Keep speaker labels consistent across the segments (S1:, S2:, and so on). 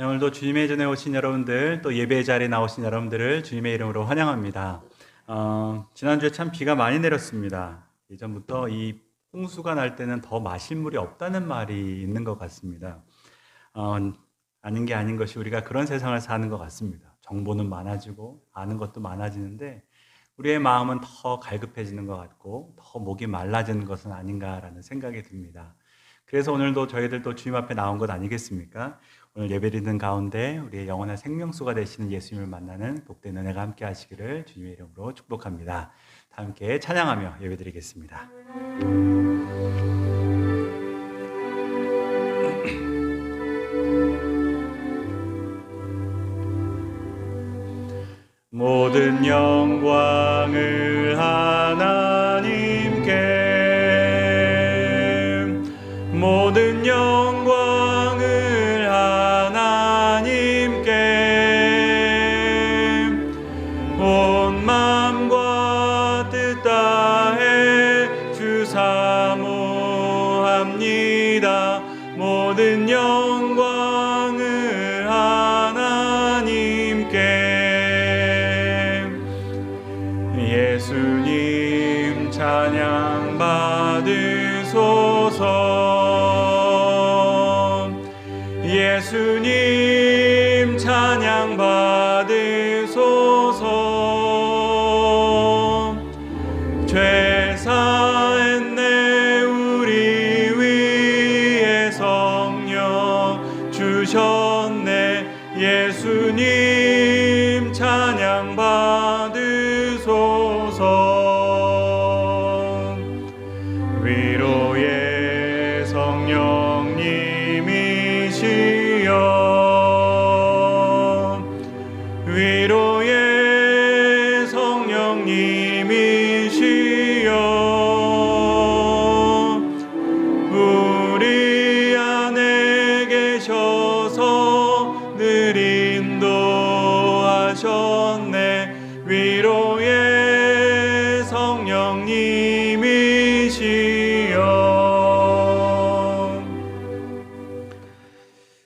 S1: 네, 오늘도 주님의 전에 오신 여러분들, 또 예배 자리에 나오신 여러분들을 주님의 이름으로 환영합니다. 지난주에 참 비가 많이 내렸습니다. 예전부터 이 홍수가 날 때는 더 마실 물이 없다는 말이 있는 것 같습니다. 아닌 게 아닌 것이 우리가 그런 세상을 사는 것 같습니다. 정보는 많아지고 아는 것도 많아지는데 우리의 마음은 더 갈급해지는 것 같고 더 목이 말라지는 것은 아닌가라는 생각이 듭니다. 그래서 오늘도 저희들 또 주님 앞에 나온 것 아니겠습니까? 오늘 예배드리는 가운데 우리의 영원한 생명수가 되시는 예수님을 만나는 복된 은혜가 함께 하시기를 주님의 이름으로 축복합니다. 다 함께 찬양하며 예배드리겠습니다. 모든 영광을 하나님께, 모든 영광을 하나님께, 온 마음과 뜻 다해 주 사모합니다. 모든 영광을 하나님께. 예수님 찬양 받으소서. 예수님 찬양 받으소서. 죄 사했네 우리 위에 성령 주셨네. 예수님 찬양 받으소서. 위로의 성령님이시여, 위로의 성령님이시여, 우리 안에 계셔서 늘 인도하셨네. 위로의 성령님이시여.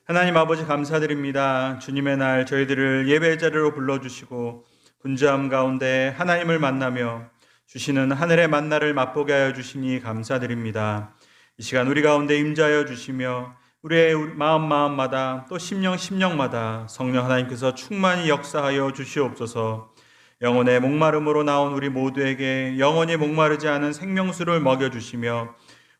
S1: 하나님 아버지 감사드립니다. 주님의 날 저희들을 예배 자리로 불러주시고 분주함 가운데 하나님을 만나며 주시는 하늘의 만나를 맛보게 하여 주시니 감사드립니다. 이 시간 우리 가운데 임재하여 주시며 우리의 마음마다 또 심령마다 성령 하나님께서 충만히 역사하여 주시옵소서. 영혼의 목마름으로 나온 우리 모두에게 영원히 목마르지 않은 생명수를 먹여주시며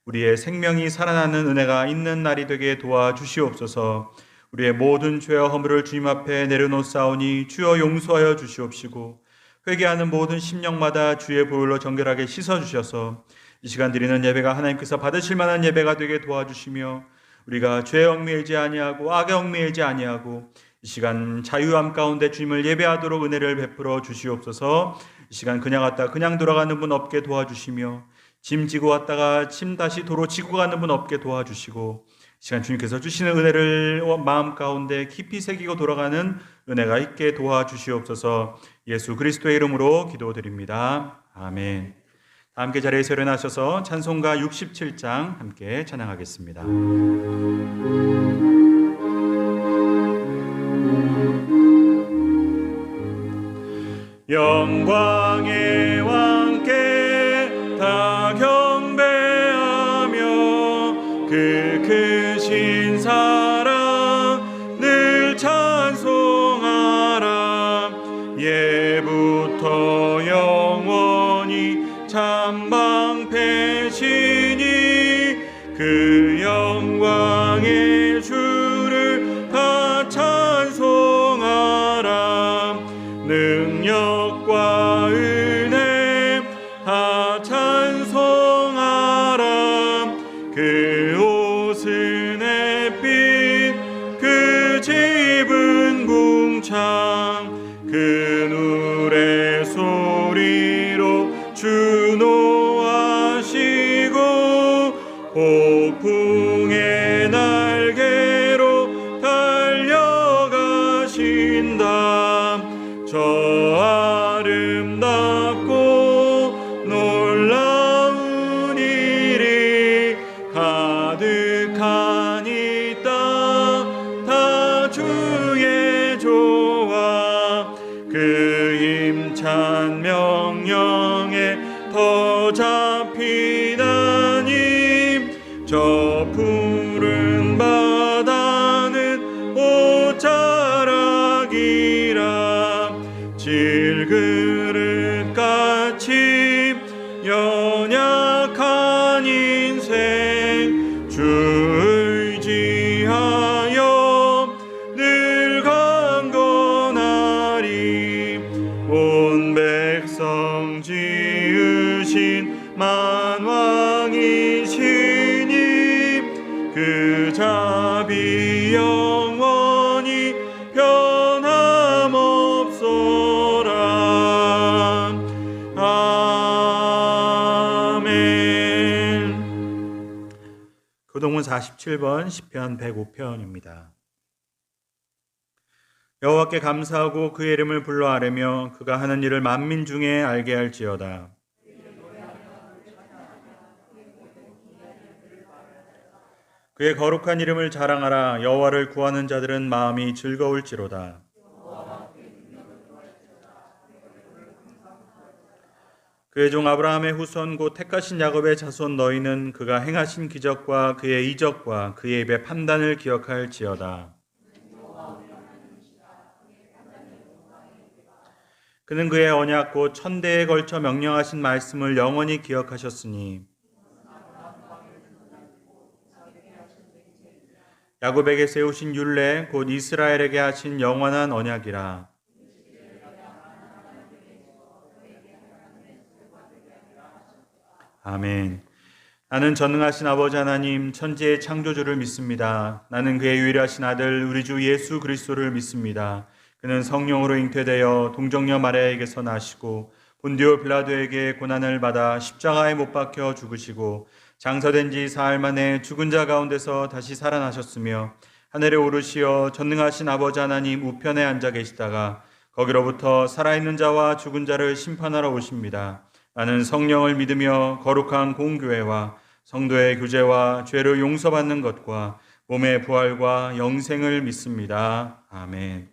S1: 우리의 생명이 살아나는 은혜가 있는 날이 되게 도와주시옵소서. 우리의 모든 죄와 허물을 주님 앞에 내려놓사오니 주여 용서하여 주시옵시고 회개하는 모든 심령마다 주의 보혈로 정결하게 씻어주셔서 이 시간 드리는 예배가 하나님께서 받으실 만한 예배가 되게 도와주시며 우리가 죄에 얽매이지 아니하고 악에 얽매이지 아니하고 이 시간 자유함 가운데 주님을 예배하도록 은혜를 베풀어 주시옵소서. 이 시간 그냥 왔다 그냥 돌아가는 분 없게 도와주시며 짐 지고 왔다가 짐 다시 도로 지고 가는 분 없게 도와주시고 이 시간 주님께서 주시는 은혜를 마음 가운데 깊이 새기고 돌아가는 은혜가 있게 도와주시옵소서. 예수 그리스도의 이름으로 기도드립니다. 아멘. 다 함께 자리에서 일어나셔서 찬송가 67장 함께 찬양하겠습니다. 영광의 왕께 다 경배하며 그 크신 사랑 늘 찬송하라. 예부터 영원히 참방패시니 그 영광의 주를 다 찬송하라. 능력과 은혜 다 찬송하라. 그 옷은 햇빛 그 집은 궁창 그 노래 소리로 주노하시고 폭풍의 날개로 달려가신다. 저 아름답고 놀라운 일이 가득한 이 땅 다 주 잡히나니 저 푸른 바다는 옷자락이라 질그릇같이 연약한 인생 주 의지하여 늘 강건하리. 온 백성 지으신 만왕이시니 그 자비 영원히 변함없소라. 아멘. 교동문 47번 시편 105편입니다. 여호와께 감사하고 그의 이름을 불러 아뢰며 그가 하는 일을 만민 중에 알게 할지어다. 그의 거룩한 이름을 자랑하라. 여호와를 구하는 자들은 마음이 즐거울지로다. 그의 종 아브라함의 후손 곧 택하신 야곱의 자손 너희는 그가 행하신 기적과 그의 이적과 그의 입의 판단을 기억할지어다. 그는 그의 언약 곧 천대에 걸쳐 명령하신 말씀을 영원히 기억하셨으니 야곱에게 세우신 율례 곧 이스라엘에게 하신 영원한 언약이라. 아멘. 나는 전능하신 아버지 하나님 천지의 창조주를 믿습니다. 나는 그의 유일하신 아들 우리 주 예수 그리스도를 믿습니다. 그는 성령으로 잉태되어 동정녀 마리아에게서 나시고 본디오 빌라도에게 고난을 받아 십자가에 못 박혀 죽으시고 장사된 지 사흘 만에 죽은 자 가운데서 다시 살아나셨으며 하늘에 오르시어 전능하신 아버지 하나님 우편에 앉아 계시다가 거기로부터 살아있는 자와 죽은 자를 심판하러 오십니다. 나는 성령을 믿으며 거룩한 공교회와 성도의 교제와 죄를 용서받는 것과 몸의 부활과 영생을 믿습니다. 아멘.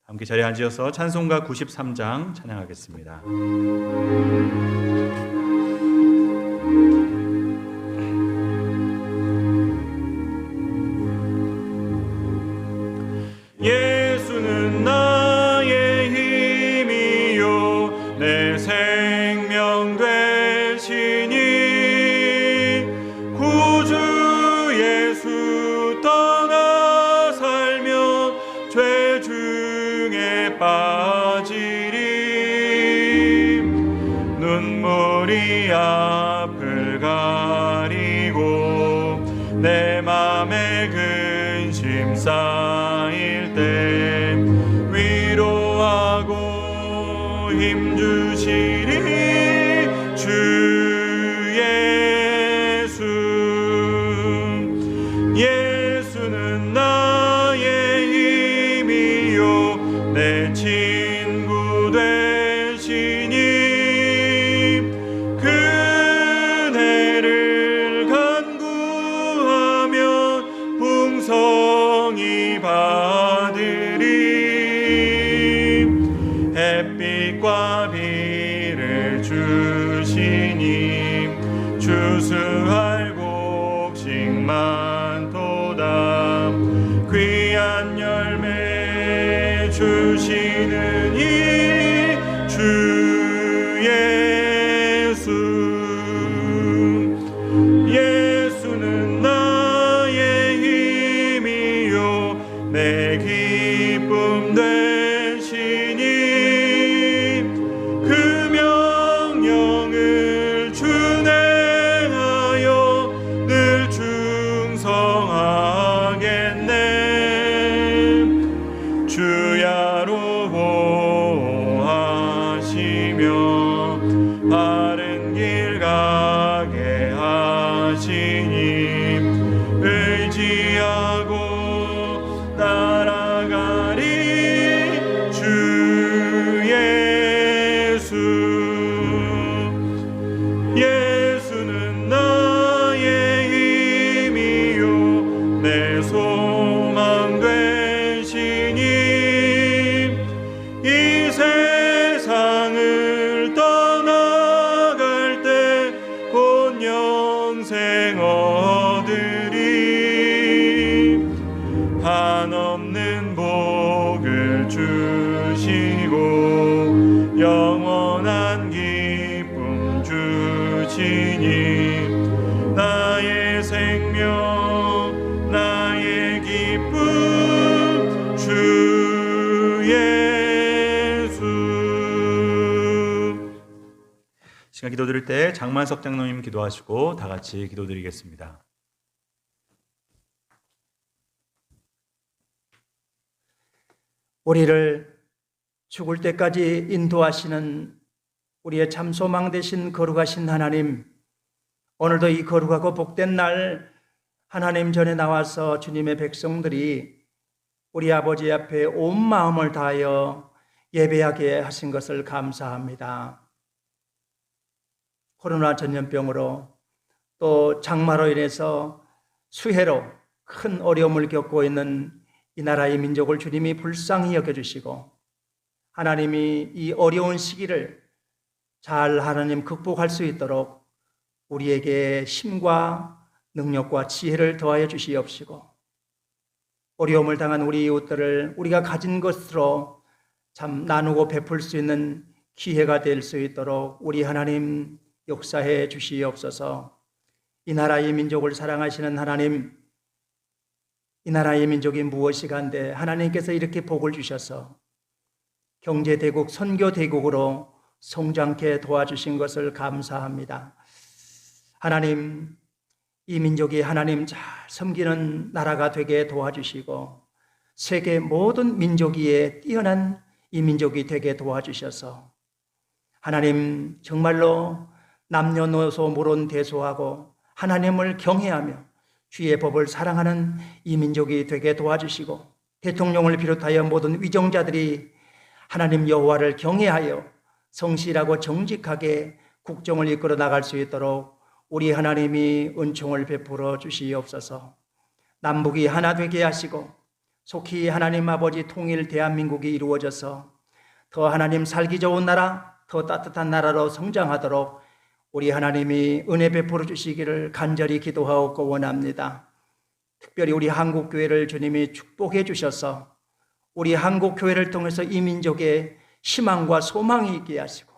S1: 함께 자리에 앉으셔서 찬송가 93장 찬양하겠습니다. 예수는 나의 힘이요 내 생명 되시니 구주 예수 떠나 살며 죄 중에 빠지리. 눈물이 앞을 가리고 내 맘에 근심 쌓일 때 위로하고 힘주시리 주 예수. 예수는 나의 힘이요 내 친구 되시니 그네를 간구하며 풍성히 받으리. 햇빛과 비를 주시니 추수할 곡식만 도다. 귀한 열매 주시는 이 주 예수. 예수는 나의 힘이요 내 기쁨 되시니 그 명령을 준행하여 늘 충성하겠네. 주야로 보호하시며 바른 길 가게 하시니 의지하고 따라가리 주 예수. 예수는 나의 힘이요 내 소망 되시니 이 세상을 떠나갈 때 영생 얻으리. 한없는 복을 주시고 영원한 기쁨 주시니 나의 생명 나의 기쁨 주 예수. 시간 기도드릴 때 장만석 장로님 기도하시고 다 같이 기도드리겠습니다.
S2: 우리를 죽을 때까지 인도하시는 우리의 참 소망 되신 거룩하신 하나님, 오늘도 이 거룩하고 복된 날 하나님 전에 나와서 주님의 백성들이 우리 아버지 앞에 온 마음을 다하여 예배하게 하신 것을 감사합니다. 코로나 전염병으로 또 장마로 인해서 수해로 큰 어려움을 겪고 있는 이 나라의 민족을 주님이 불쌍히 여겨주시고 하나님이 이 어려운 시기를 잘 하나님 극복할 수 있도록 우리에게 힘과 능력과 지혜를 더하여 주시옵시고 어려움을 당한 우리 이웃들을 우리가 가진 것으로 참 나누고 베풀 수 있는 기회가 될 수 있도록 우리 하나님 역사해 주시옵소서. 이 나라의 민족을 사랑하시는 하나님, 이 나라의 민족이 무엇이간데 하나님께서 이렇게 복을 주셔서 경제대국, 선교대국으로 성장케 도와주신 것을 감사합니다. 하나님, 이 민족이 하나님 잘 섬기는 나라가 되게 도와주시고 세계 모든 민족 위에 뛰어난 이 민족이 되게 도와주셔서 하나님 정말로 남녀노소 모론대소하고 하나님을 경외하며 주의 법을 사랑하는 이 민족이 되게 도와주시고 대통령을 비롯하여 모든 위정자들이 하나님 여호와를 경외하여 성실하고 정직하게 국정을 이끌어 나갈 수 있도록 우리 하나님이 은총을 베풀어 주시옵소서. 남북이 하나 되게 하시고 속히 하나님 아버지 통일 대한민국이 이루어져서 더 하나님 살기 좋은 나라, 더 따뜻한 나라로 성장하도록 우리 하나님이 은혜 베풀어 주시기를 간절히 기도하고 원합니다. 특별히 우리 한국교회를 주님이 축복해 주셔서 우리 한국교회를 통해서 이 민족에 희망과 소망이 있게 하시고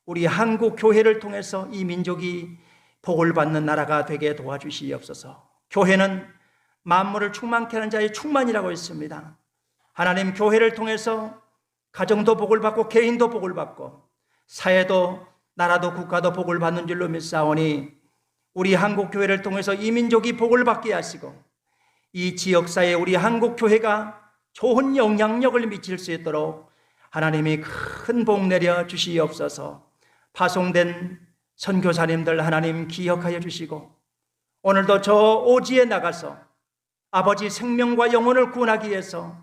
S2: 우리 한국교회를 통해서 이 민족이 복을 받는 나라가 되게 도와주시옵소서. 교회는 만물을 충만케 하는 자의 충만이라고 했습니다. 하나님, 교회를 통해서 가정도 복을 받고 개인도 복을 받고 사회도 나라도 국가도 복을 받는 줄로 믿사오니 우리 한국교회를 통해서 이 민족이 복을 받게 하시고 이 지역사회에 우리 한국교회가 좋은 영향력을 미칠 수 있도록 하나님이 큰 복 내려 주시옵소서. 파송된 선교사님들 하나님 기억하여 주시고 오늘도 저 오지에 나가서 아버지 생명과 영혼을 구원하기 위해서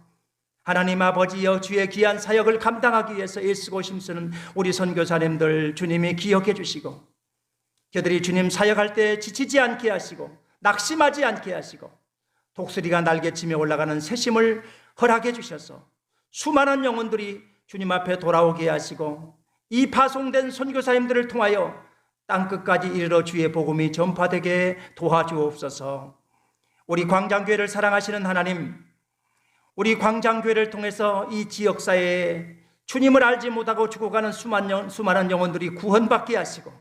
S2: 하나님 아버지여 주의 귀한 사역을 감당하기 위해서 애쓰고 힘쓰는 우리 선교사님들 주님이 기억해 주시고 그들이 주님 사역할 때 지치지 않게 하시고 낙심하지 않게 하시고 독수리가 날개치며 올라가는 새심을 허락해 주셔서 수많은 영혼들이 주님 앞에 돌아오게 하시고 이 파송된 선교사님들을 통하여 땅끝까지 이르러 주의 복음이 전파되게 도와주옵소서. 우리 광장교회를 사랑하시는 하나님, 우리 광장교회를 통해서 이 지역사회에 주님을 알지 못하고 죽어가는 수많은 영혼들이 구원받게 하시고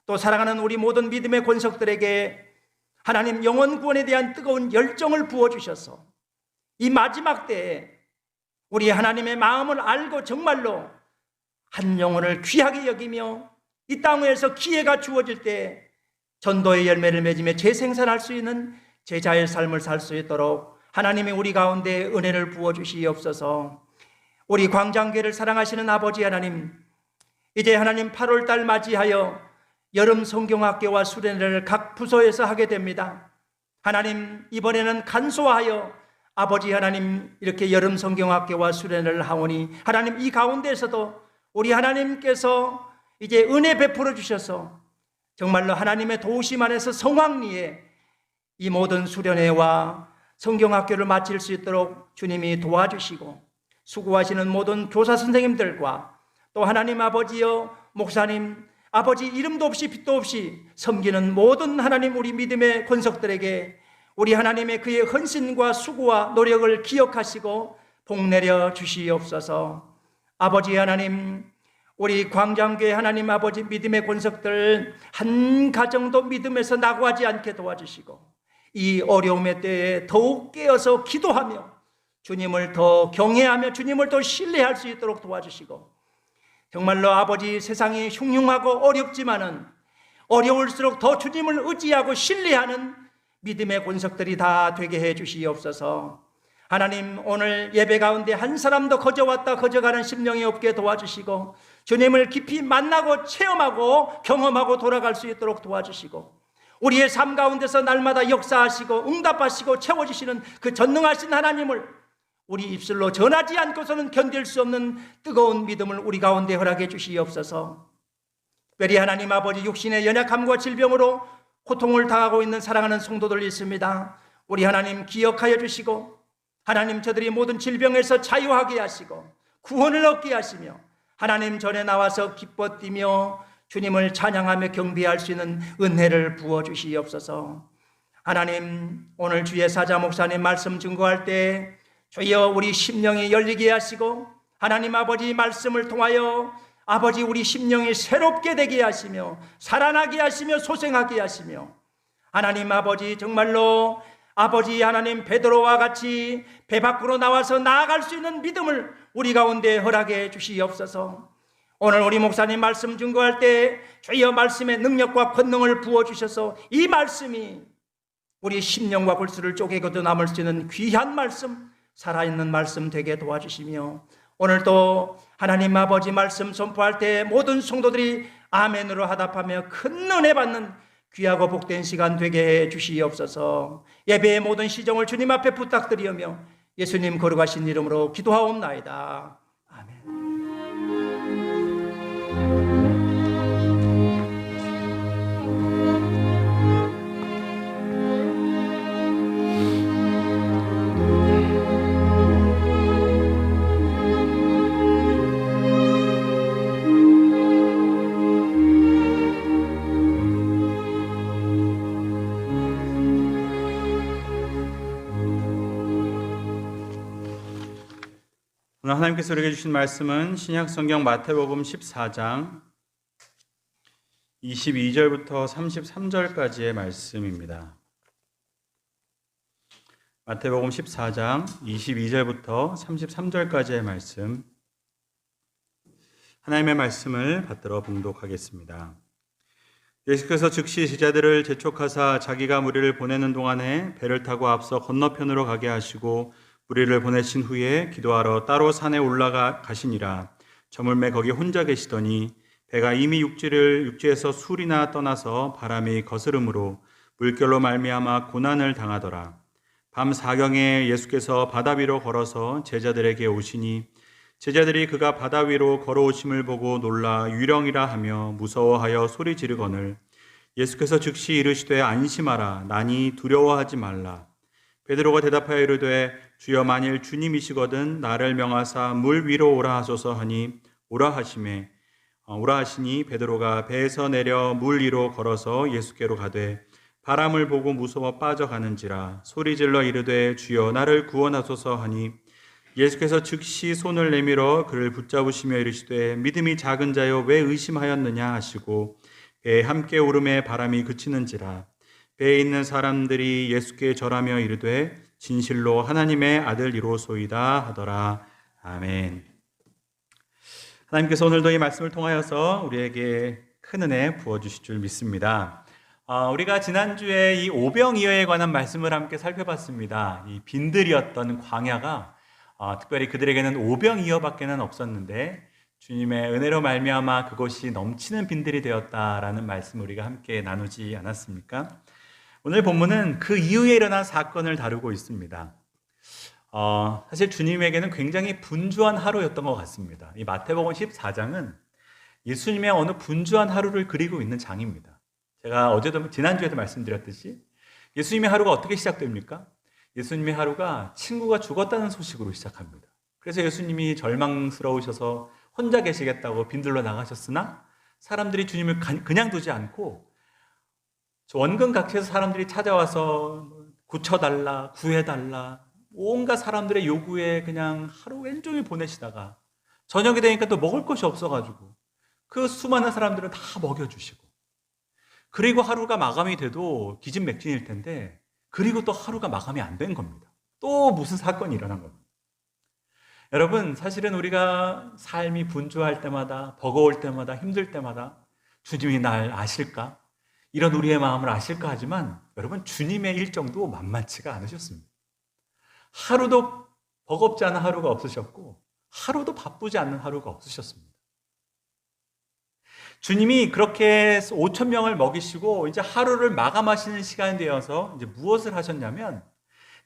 S2: 또 사랑하는 우리 모든 믿음의 권속들에게 하나님 영혼 구원에 대한 뜨거운 열정을 부어주셔서 이 마지막 때에 우리 하나님의 마음을 알고 정말로 한 영혼을 귀하게 여기며 이 땅에서 기회가 주어질 때 전도의 열매를 맺으며 재생산할 수 있는 제자의 삶을 살 수 있도록 하나님이 우리 가운데 은혜를 부어주시옵소서. 우리 광장교회를 사랑하시는 아버지 하나님, 이제 하나님 8월달 맞이하여 여름 성경학교와 수련회를 각 부서에서 하게 됩니다. 하나님, 이번에는 간소화하여 아버지 하나님 이렇게 여름 성경학교와 수련회를 하오니 하나님 이 가운데에서도 우리 하나님께서 이제 은혜 베풀어 주셔서 정말로 하나님의 도우심 안에서 성황리에 이 모든 수련회와 성경학교를 마칠 수 있도록 주님이 도와주시고 수고하시는 모든 교사 선생님들과 또 하나님 아버지여 목사님 아버지 이름도 없이 빛도 없이 섬기는 모든 하나님 우리 믿음의 권속들에게 우리 하나님의 그의 헌신과 수고와 노력을 기억하시고 복내려 주시옵소서. 아버지 하나님, 우리 광장교회 하나님 아버지 믿음의 권속들 한 가정도 믿음에서 낙오하지 않게 도와주시고 이 어려움의 때에 더욱 깨어서 기도하며 주님을 더 경외하며 주님을 더 신뢰할 수 있도록 도와주시고 정말로 아버지 세상이 흉흉하고 어렵지만은 어려울수록 더 주님을 의지하고 신뢰하는 믿음의 권속들이 다 되게 해 주시옵소서. 하나님, 오늘 예배 가운데 한 사람도 거저왔다 거저가는 심령이 없게 도와주시고 주님을 깊이 만나고 체험하고 경험하고 돌아갈 수 있도록 도와주시고 우리의 삶 가운데서 날마다 역사하시고 응답하시고 채워주시는 그 전능하신 하나님을 우리 입술로 전하지 않고서는 견딜 수 없는 뜨거운 믿음을 우리 가운데 허락해 주시옵소서. 특별히 하나님 아버지 육신의 연약함과 질병으로 고통을 당하고 있는 사랑하는 성도들 있습니다. 우리 하나님 기억하여 주시고 하나님 저들이 모든 질병에서 자유하게 하시고 구원을 얻게 하시며 하나님 전에 나와서 기뻐 뛰며 주님을 찬양하며 경배할 수 있는 은혜를 부어주시옵소서. 하나님, 오늘 주의 사자 목사님 말씀 증거할 때 주여 우리 심령이 열리게 하시고 하나님 아버지 말씀을 통하여 아버지 우리 심령이 새롭게 되게 하시며 살아나게 하시며 소생하게 하시며 하나님 아버지 정말로 아버지 하나님 베드로와 같이 배 밖으로 나와서 나아갈 수 있는 믿음을 우리 가운데 허락해 주시옵소서. 오늘 우리 목사님 말씀 증거할 때 주여 말씀의 능력과 권능을 부어주셔서 이 말씀이 우리 심령과 골수를 쪼개고도 남을 수 있는 귀한 말씀, 살아있는 말씀 되게 도와주시며 오늘도 하나님 아버지 말씀 선포할 때 모든 성도들이 아멘으로 화답하며 큰 은혜 받는 귀하고 복된 시간 되게 해 주시옵소서. 예배의 모든 시정을 주님 앞에 부탁드리며 예수님 거룩하신 이름으로 기도하옵나이다. 아멘.
S1: 오늘 하나님께서 우리에게 주신 말씀은 신약성경 마태복음 14장 22절부터 33절까지의 말씀입니다. 마태복음 14장 22절부터 33절까지의 말씀, 하나님의 말씀을 받들어 봉독하겠습니다. 예수께서 즉시 제자들을 재촉하사 자기가 무리를 보내는 동안에 배를 타고 앞서 건너편으로 가게 하시고 무리를 보내신 후에 기도하러 따로 산에 올라가 가시니라. 저물매 거기 혼자 계시더니 배가 이미 육지에서 술이나 떠나서 바람이 거스름으로 물결로 말미암아 고난을 당하더라. 밤 사경에 예수께서 바다 위로 걸어서 제자들에게 오시니 제자들이 그가 바다 위로 걸어오심을 보고 놀라 유령이라 하며 무서워하여 소리 지르거늘 예수께서 즉시 이르시되 안심하라 나니 두려워하지 말라. 베드로가 대답하여 이르되 주여 만일 주님이시거든 나를 명하사 물 위로 오라 하소서 하니 오라 하시니 베드로가 배에서 내려 물 위로 걸어서 예수께로 가되 바람을 보고 무서워 빠져가는지라 소리질러 이르되 주여 나를 구원하소서 하니 예수께서 즉시 손을 내밀어 그를 붙잡으시며 이르시되 믿음이 작은 자여 왜 의심하였느냐 하시고 배에 함께 오름에 바람이 그치는지라. 배에 있는 사람들이 예수께 절하며 이르되 진실로 하나님의 아들이로소이다 하더라. 아멘. 하나님께서 오늘도 이 말씀을 통하여서 우리에게 큰 은혜 부어주실 줄 믿습니다. 우리가 지난주에 이 오병이어에 관한 말씀을 함께 살펴봤습니다. 이 빈들이었던 광야가 특별히 그들에게는 오병이어밖에는 없었는데 주님의 은혜로 말미암아 그곳이 넘치는 빈들이 되었다라는 말씀을 우리가 함께 나누지 않았습니까? 오늘 본문은 그 이후에 일어난 사건을 다루고 있습니다. 사실 주님에게는 굉장히 분주한 하루였던 것 같습니다. 이 마태복음 14장은 예수님의 어느 분주한 하루를 그리고 있는 장입니다. 제가 지난주에도 말씀드렸듯이 예수님의 하루가 어떻게 시작됩니까? 예수님의 하루가 친구가 죽었다는 소식으로 시작합니다. 그래서 예수님이 절망스러우셔서 혼자 계시겠다고 빈들로 나가셨으나 사람들이 주님을 그냥 두지 않고 원근각지에서 사람들이 찾아와서 고쳐달라, 구해달라, 온갖 사람들의 요구에 그냥 하루 왼종일 보내시다가 저녁이 되니까 또 먹을 것이 없어가지고 그 수많은 사람들은 다 먹여주시고, 그리고 하루가 마감이 돼도 기진맥진일 텐데 그리고 또 하루가 마감이 안 된 겁니다. 또 무슨 사건이 일어난 겁니다. 여러분, 사실은 우리가 삶이 분주할 때마다, 버거울 때마다, 힘들 때마다 주님이 날 아실까? 이런 우리의 마음을 아실까 하지만 여러분, 주님의 일정도 만만치가 않으셨습니다. 하루도 버겁지 않은 하루가 없으셨고 하루도 바쁘지 않은 하루가 없으셨습니다. 주님이 그렇게 5천 명을 먹이시고 이제 하루를 마감하시는 시간이 되어서 이제 무엇을 하셨냐면,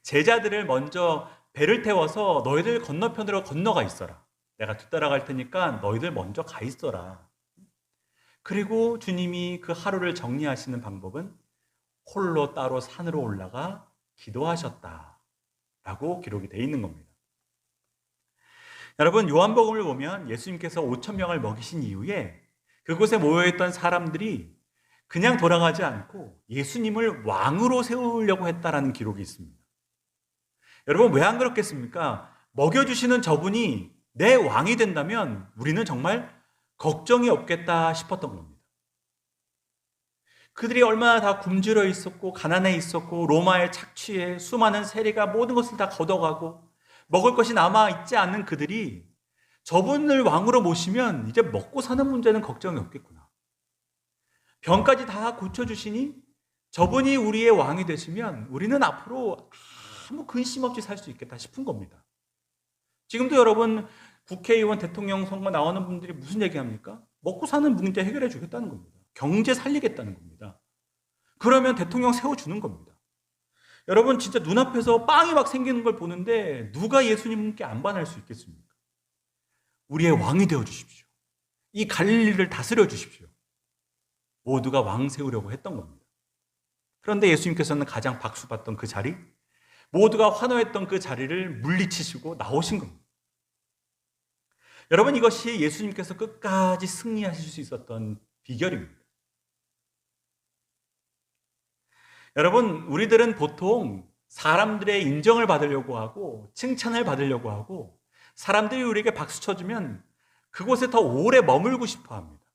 S1: 제자들을 먼저 배를 태워서 너희들 건너편으로 건너가 있어라. 내가 뒤따라갈 테니까 너희들 먼저 가 있어라. 그리고 주님이 그 하루를 정리하시는 방법은 홀로 따로 산으로 올라가 기도하셨다라고 기록이 되어 있는 겁니다. 여러분, 요한복음을 보면 예수님께서 5천 명을 먹이신 이후에 그곳에 모여있던 사람들이 그냥 돌아가지 않고 예수님을 왕으로 세우려고 했다라는 기록이 있습니다. 여러분, 왜 안 그렇겠습니까? 먹여주시는 저분이 내 왕이 된다면 우리는 정말 걱정이 없겠다 싶었던 겁니다. 그들이 얼마나 다 굶주려 있었고 가난해 있었고 로마에 착취해 수많은 세리가 모든 것을 다 걷어가고 먹을 것이 남아있지 않는 그들이 저분을 왕으로 모시면 이제 먹고 사는 문제는 걱정이 없겠구나. 병까지 다 고쳐주시니 저분이 우리의 왕이 되시면 우리는 앞으로 아무 근심 없이 살 수 있겠다 싶은 겁니다. 지금도 여러분, 국회의원, 대통령 선거 나오는 분들이 무슨 얘기합니까? 먹고 사는 문제 해결해 주겠다는 겁니다. 경제 살리겠다는 겁니다. 그러면 대통령 세워주는 겁니다. 여러분, 진짜 눈앞에서 빵이 막 생기는 걸 보는데 누가 예수님께 안 반할 수 있겠습니까? 우리의 왕이 되어 주십시오. 이 갈릴리를 다스려 주십시오. 모두가 왕 세우려고 했던 겁니다. 그런데 예수님께서는 가장 박수받던 그 자리, 모두가 환호했던 그 자리를 물리치시고 나오신 겁니다. 여러분, 이것이 예수님께서 끝까지 승리하실 수 있었던 비결입니다. 여러분, 우리들은 보통 사람들의 인정을 받으려고 하고 칭찬을 받으려고 하고 사람들이 우리에게 박수 쳐주면 그곳에 더 오래 머물고 싶어 합니다.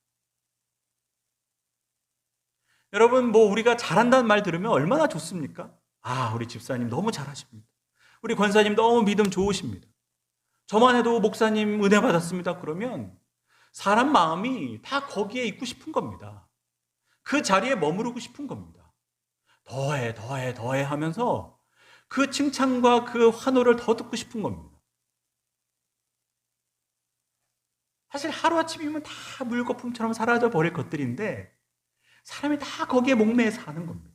S1: 여러분, 우리가 잘한다는 말 들으면 얼마나 좋습니까? 아, 우리 집사님 너무 잘하십니다. 우리 권사님 너무 믿음 좋으십니다. 저만 해도 목사님 은혜 받았습니다. 그러면 사람 마음이 다 거기에 있고 싶은 겁니다. 그 자리에 머무르고 싶은 겁니다. 더해 하면서 그 칭찬과 그 환호를 더 듣고 싶은 겁니다. 사실 하루아침이면 다 물거품처럼 사라져 버릴 것들인데 사람이 다 거기에 목매여 사는 겁니다.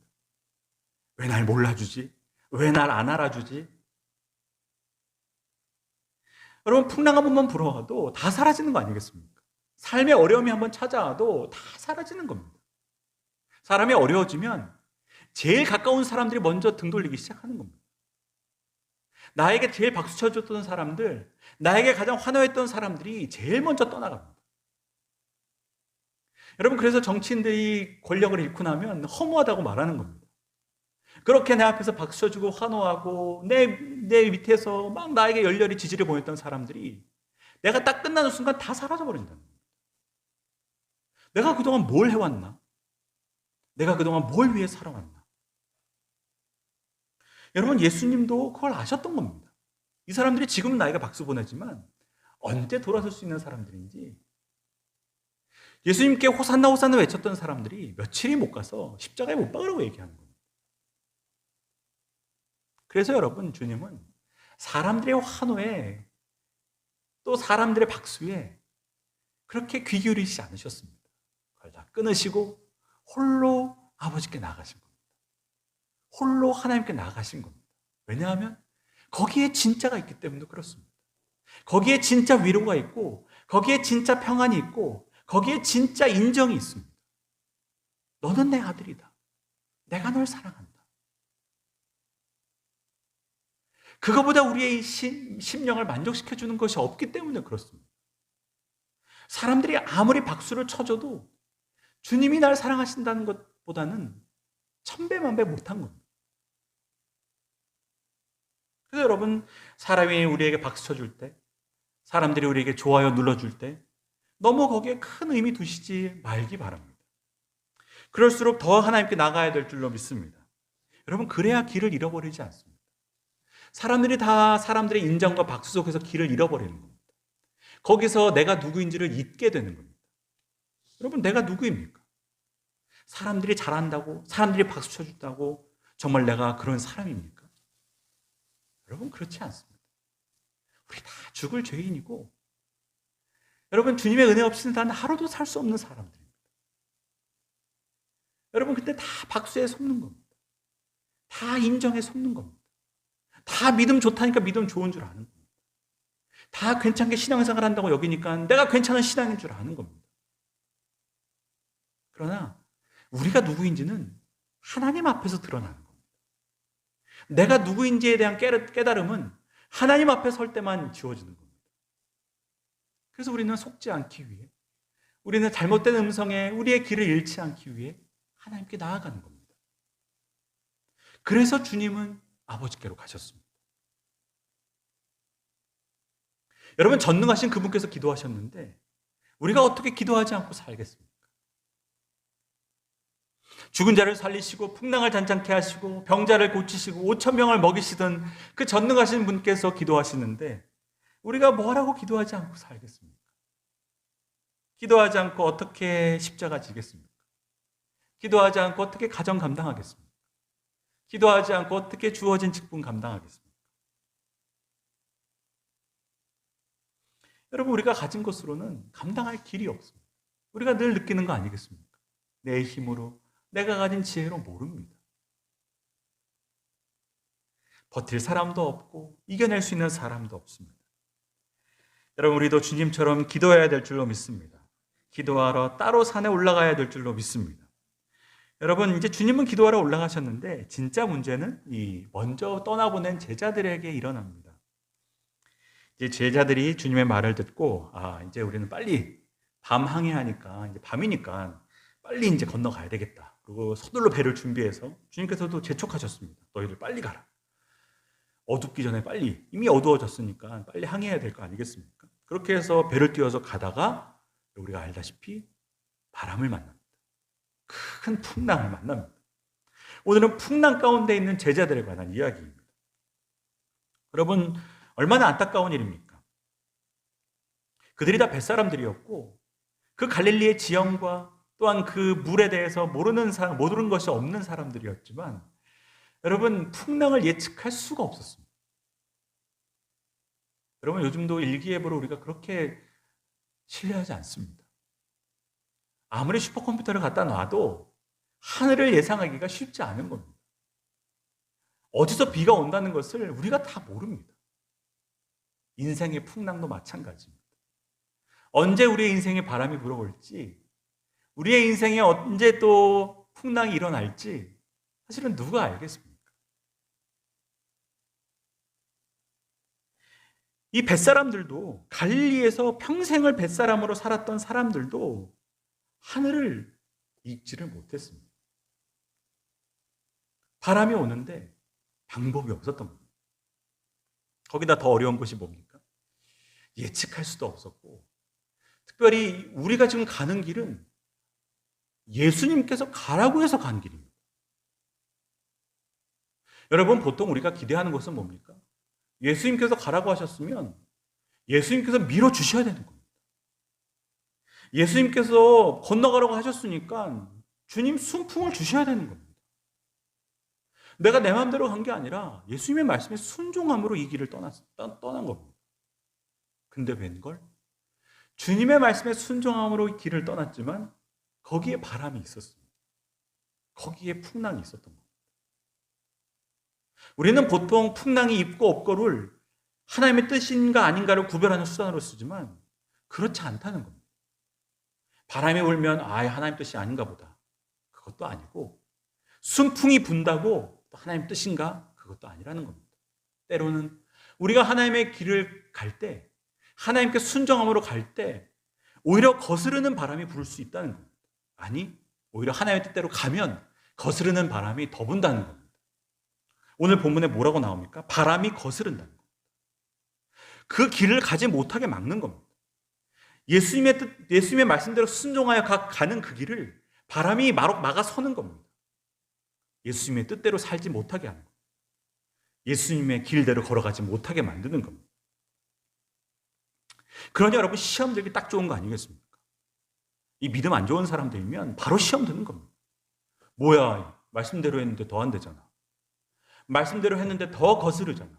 S1: 왜 날 몰라주지? 왜 날 안 알아주지? 여러분, 풍랑 한 번만 불어와도 다 사라지는 거 아니겠습니까? 삶의 어려움이 한번 찾아와도 다 사라지는 겁니다. 사람이 어려워지면 제일 가까운 사람들이 먼저 등 돌리기 시작하는 겁니다. 나에게 제일 박수 쳐줬던 사람들, 나에게 가장 환호했던 사람들이 제일 먼저 떠나갑니다. 여러분, 그래서 정치인들이 권력을 잃고 나면 허무하다고 말하는 겁니다. 그렇게 내 앞에서 박수 쳐주고 환호하고 내 밑에서 막 나에게 열렬히 지지를 보냈던 사람들이 내가 딱 끝나는 순간 다 사라져버린다는 겁니다. 내가 그동안 뭘 해왔나? 내가 그동안 뭘 위해 살아왔나? 여러분, 예수님도 그걸 아셨던 겁니다. 이 사람들이 지금은 나에게 박수 보내지만 언제 돌아설 수 있는 사람들인지, 예수님께 호산나 호산나 외쳤던 사람들이 며칠이 못 가서 십자가에 못 박으라고 얘기하는 겁니다. 그래서 여러분, 주님은 사람들의 환호에 또 사람들의 박수에 그렇게 귀 기울이시지 않으셨습니다. 그걸 다 끊으시고 홀로 아버지께 나가신 겁니다. 홀로 하나님께 나가신 겁니다. 왜냐하면 거기에 진짜가 있기 때문에 그렇습니다. 거기에 진짜 위로가 있고 거기에 진짜 평안이 있고 거기에 진짜 인정이 있습니다. 너는 내 아들이다. 내가 널 사랑한다. 그거보다 우리의 심령을 만족시켜주는 것이 없기 때문에 그렇습니다. 사람들이 아무리 박수를 쳐줘도 주님이 날 사랑하신다는 것보다는 천배만배 못한 겁니다. 그래서 여러분, 사람이 우리에게 박수 쳐줄 때, 사람들이 우리에게 좋아요 눌러줄 때 너무 거기에 큰 의미 두시지 말기 바랍니다. 그럴수록 더 하나님께 나가야 될 줄로 믿습니다. 여러분, 그래야 길을 잃어버리지 않습니다. 사람들이 다 사람들의 인정과 박수 속에서 길을 잃어버리는 겁니다. 거기서 내가 누구인지를 잊게 되는 겁니다. 여러분, 내가 누구입니까? 사람들이 잘한다고, 사람들이 박수 쳐준다고 정말 내가 그런 사람입니까? 여러분, 그렇지 않습니다. 우리 다 죽을 죄인이고, 여러분, 주님의 은혜 없이는 단 하루도 살 수 없는 사람들입니다. 여러분, 근데 다 박수에 속는 겁니다. 다 인정에 속는 겁니다. 다 믿음 좋다니까 믿음 좋은 줄 아는 겁니다. 다 괜찮게 신앙생활 한다고 여기니까 내가 괜찮은 신앙인 줄 아는 겁니다. 그러나 우리가 누구인지는 하나님 앞에서 드러나는 겁니다. 내가 누구인지에 대한 깨달음은 하나님 앞에 설 때만 지워지는 겁니다. 그래서 우리는 속지 않기 위해, 우리는 잘못된 음성에 우리의 길을 잃지 않기 위해 하나님께 나아가는 겁니다. 그래서 주님은 아버지께로 가셨습니다. 여러분, 전능하신 그분께서 기도하셨는데 우리가 어떻게 기도하지 않고 살겠습니까? 죽은 자를 살리시고 풍랑을 잔잔케 하시고 병자를 고치시고 5,000명을 먹이시던 그 전능하신 분께서 기도하시는데 우리가 뭐라고 기도하지 않고 살겠습니까? 기도하지 않고 어떻게 십자가 지겠습니까? 기도하지 않고 어떻게 가정 감당하겠습니까? 기도하지 않고 어떻게 주어진 직분 감당하겠습니까? 여러분, 우리가 가진 것으로는 감당할 길이 없습니다. 우리가 늘 느끼는 거 아니겠습니까? 내 힘으로, 내가 가진 지혜로 모릅니다. 버틸 사람도 없고 이겨낼 수 있는 사람도 없습니다. 여러분, 우리도 주님처럼 기도해야 될 줄로 믿습니다. 기도하러 따로 산에 올라가야 될 줄로 믿습니다. 여러분, 이제 주님은 기도하러 올라가셨는데 진짜 문제는 이 먼저 떠나보낸 제자들에게 일어납니다. 이제 제자들이 주님의 말을 듣고 이제 우리는 빨리 밤 항해하니까 이제 밤이니까 빨리 이제 건너가야 되겠다. 그리고 서둘러 배를 준비해서 주님께서도 재촉하셨습니다. 너희들 빨리 가라. 어둡기 전에 빨리, 이미 어두워졌으니까 빨리 항해해야 될 거 아니겠습니까? 그렇게 해서 배를 띄워서 가다가 우리가 알다시피 바람을 만납니다. 큰 풍랑을 만납니다. 오늘은 풍랑 가운데 있는 제자들에 관한 이야기입니다. 여러분, 얼마나 안타까운 일입니까? 그들이 다 뱃사람들이었고 그 갈릴리의 지형과 또한 그 물에 대해서 모르는 것이 없는 사람들이었지만 여러분, 풍랑을 예측할 수가 없었습니다. 여러분, 요즘도 일기예보를 우리가 그렇게 신뢰하지 않습니다. 아무리 슈퍼컴퓨터를 갖다 놔도 하늘을 예상하기가 쉽지 않은 겁니다. 어디서 비가 온다는 것을 우리가 다 모릅니다. 인생의 풍랑도 마찬가지입니다. 언제 우리의 인생에 바람이 불어올지, 우리의 인생에 언제 또 풍랑이 일어날지 사실은 누가 알겠습니까? 이 뱃사람들도, 갈릴리에서 평생을 뱃사람으로 살았던 사람들도 하늘을 읽지를 못했습니다. 바람이 오는데 방법이 없었던 겁니다. 거기다 더 어려운 것이 뭡니까? 예측할 수도 없었고, 특별히 우리가 지금 가는 길은 예수님께서 가라고 해서 간 길입니다. 여러분, 보통 우리가 기대하는 것은 뭡니까? 예수님께서 가라고 하셨으면 예수님께서 밀어주셔야 되는 겁니다. 예수님께서 건너가라고 하셨으니까 주님 순풍을 주셔야 되는 겁니다. 내가 내 마음대로 간 게 아니라 예수님의 말씀에 순종함으로 이 길을 떠난 겁니다. 근데 웬걸? 주님의 말씀에 순종함으로 이 길을 떠났지만 거기에 바람이 있었습니다. 거기에 풍랑이 있었던 겁니다. 우리는 보통 풍랑이 있고 없고를 하나님의 뜻인가 아닌가를 구별하는 수단으로 쓰지만 그렇지 않다는 겁니다. 바람이 불면 하나님 뜻이 아닌가 보다. 그것도 아니고, 순풍이 분다고 또 하나님 뜻인가? 그것도 아니라는 겁니다. 때로는 우리가 하나님의 길을 갈 때, 하나님께 순종함으로 갈 때 오히려 거스르는 바람이 불 수 있다는 겁니다. 아니, 오히려 하나님의 뜻대로 가면 거스르는 바람이 더 분다는 겁니다. 오늘 본문에 뭐라고 나옵니까? 바람이 거스른다는 겁니다. 그 길을 가지 못하게 막는 겁니다. 예수님의 뜻, 예수님의 말씀대로 순종하여 가는 그 길을 바람이 막아서는 겁니다. 예수님의 뜻대로 살지 못하게 하는 겁니다. 예수님의 길대로 걸어가지 못하게 만드는 겁니다. 그러니 여러분, 시험 들기 딱 좋은 거 아니겠습니까? 이 믿음 안 좋은 사람들이면 바로 시험 드는 겁니다. 뭐야, 말씀대로 했는데 더 안 되잖아. 말씀대로 했는데 더 거스르잖아.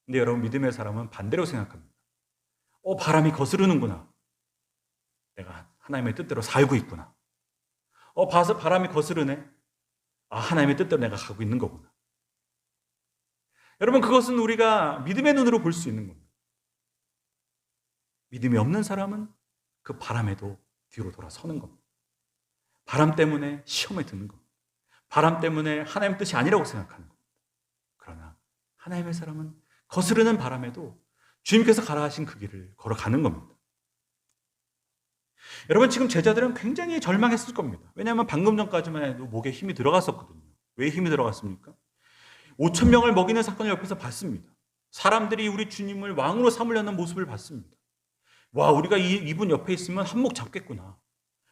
S1: 근데 여러분, 믿음의 사람은 반대로 생각합니다. 바람이 거스르는구나. 내가 하나님의 뜻대로 살고 있구나. 봐서 바람이 거스르네. 하나님의 뜻대로 내가 가고 있는 거구나. 여러분, 그것은 우리가 믿음의 눈으로 볼 수 있는 겁니다. 믿음이 없는 사람은 그 바람에도 뒤로 돌아서는 겁니다. 바람 때문에 시험에 드는 겁니다. 바람 때문에 하나님의 뜻이 아니라고 생각하는 겁니다. 그러나 하나님의 사람은 거스르는 바람에도 주님께서 가라 하신 그 길을 걸어가는 겁니다. 여러분, 지금 제자들은 굉장히 절망했을 겁니다. 왜냐하면 방금 전까지만 해도 목에 힘이 들어갔었거든요. 왜 힘이 들어갔습니까? 5천 명을 먹이는 사건을 옆에서 봤습니다. 사람들이 우리 주님을 왕으로 삼으려는 모습을 봤습니다. 와, 우리가 이분 옆에 있으면 한몫 잡겠구나.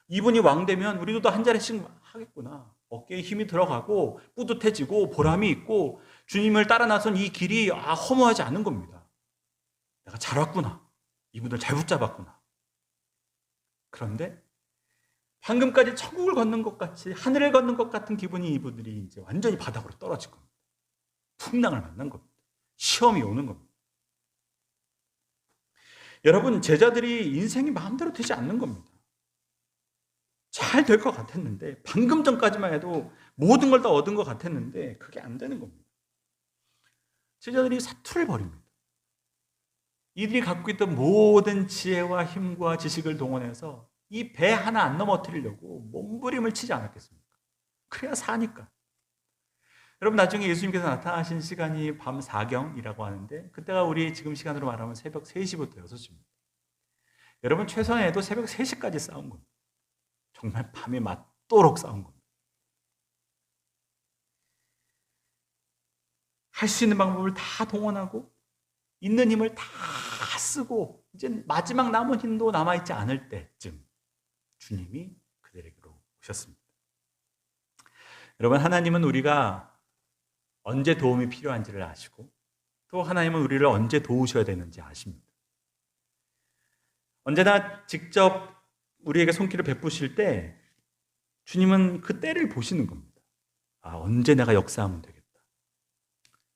S1: 이분이 왕 되면 우리도 한 자리씩 하겠구나. 어깨에 힘이 들어가고 뿌듯해지고 보람이 있고 주님을 따라 나선 이 길이 허무하지 않은 겁니다. 내가 잘 왔구나. 이분들 잘 붙잡았구나. 그런데 방금까지 천국을 걷는 것 같이 하늘을 걷는 것 같은 기분이 이분들이 이제 완전히 바닥으로 떨어질 겁니다. 풍랑을 만난 겁니다. 시험이 오는 겁니다. 여러분, 제자들이 인생이 마음대로 되지 않는 겁니다. 잘 될 것 같았는데, 방금 전까지만 해도 모든 걸 다 얻은 것 같았는데 그게 안 되는 겁니다. 제자들이 사투를 벌입니다. 이들이 갖고 있던 모든 지혜와 힘과 지식을 동원해서 이 배 하나 안 넘어뜨리려고 몸부림을 치지 않았겠습니까? 그래야 사니까. 여러분, 나중에 예수님께서 나타나신 시간이 밤 4경이라고 하는데 그때가 우리 지금 시간으로 말하면 새벽 3시부터 6시입니다. 여러분, 최소한에도 새벽 3시까지 싸운 겁니다. 정말 밤이 맞도록 싸운 겁니다. 할 수 있는 방법을 다 동원하고 있는 힘을 다 쓰고 이제 마지막 남은 힘도 남아있지 않을 때쯤 주님이 그들에게로 오셨습니다. 여러분, 하나님은 우리가 언제 도움이 필요한지를 아시고 또 하나님은 우리를 언제 도우셔야 되는지 아십니다. 언제나 직접 우리에게 손길을 베푸실 때 주님은 그 때를 보시는 겁니다. 언제 내가 역사하면 되겠다.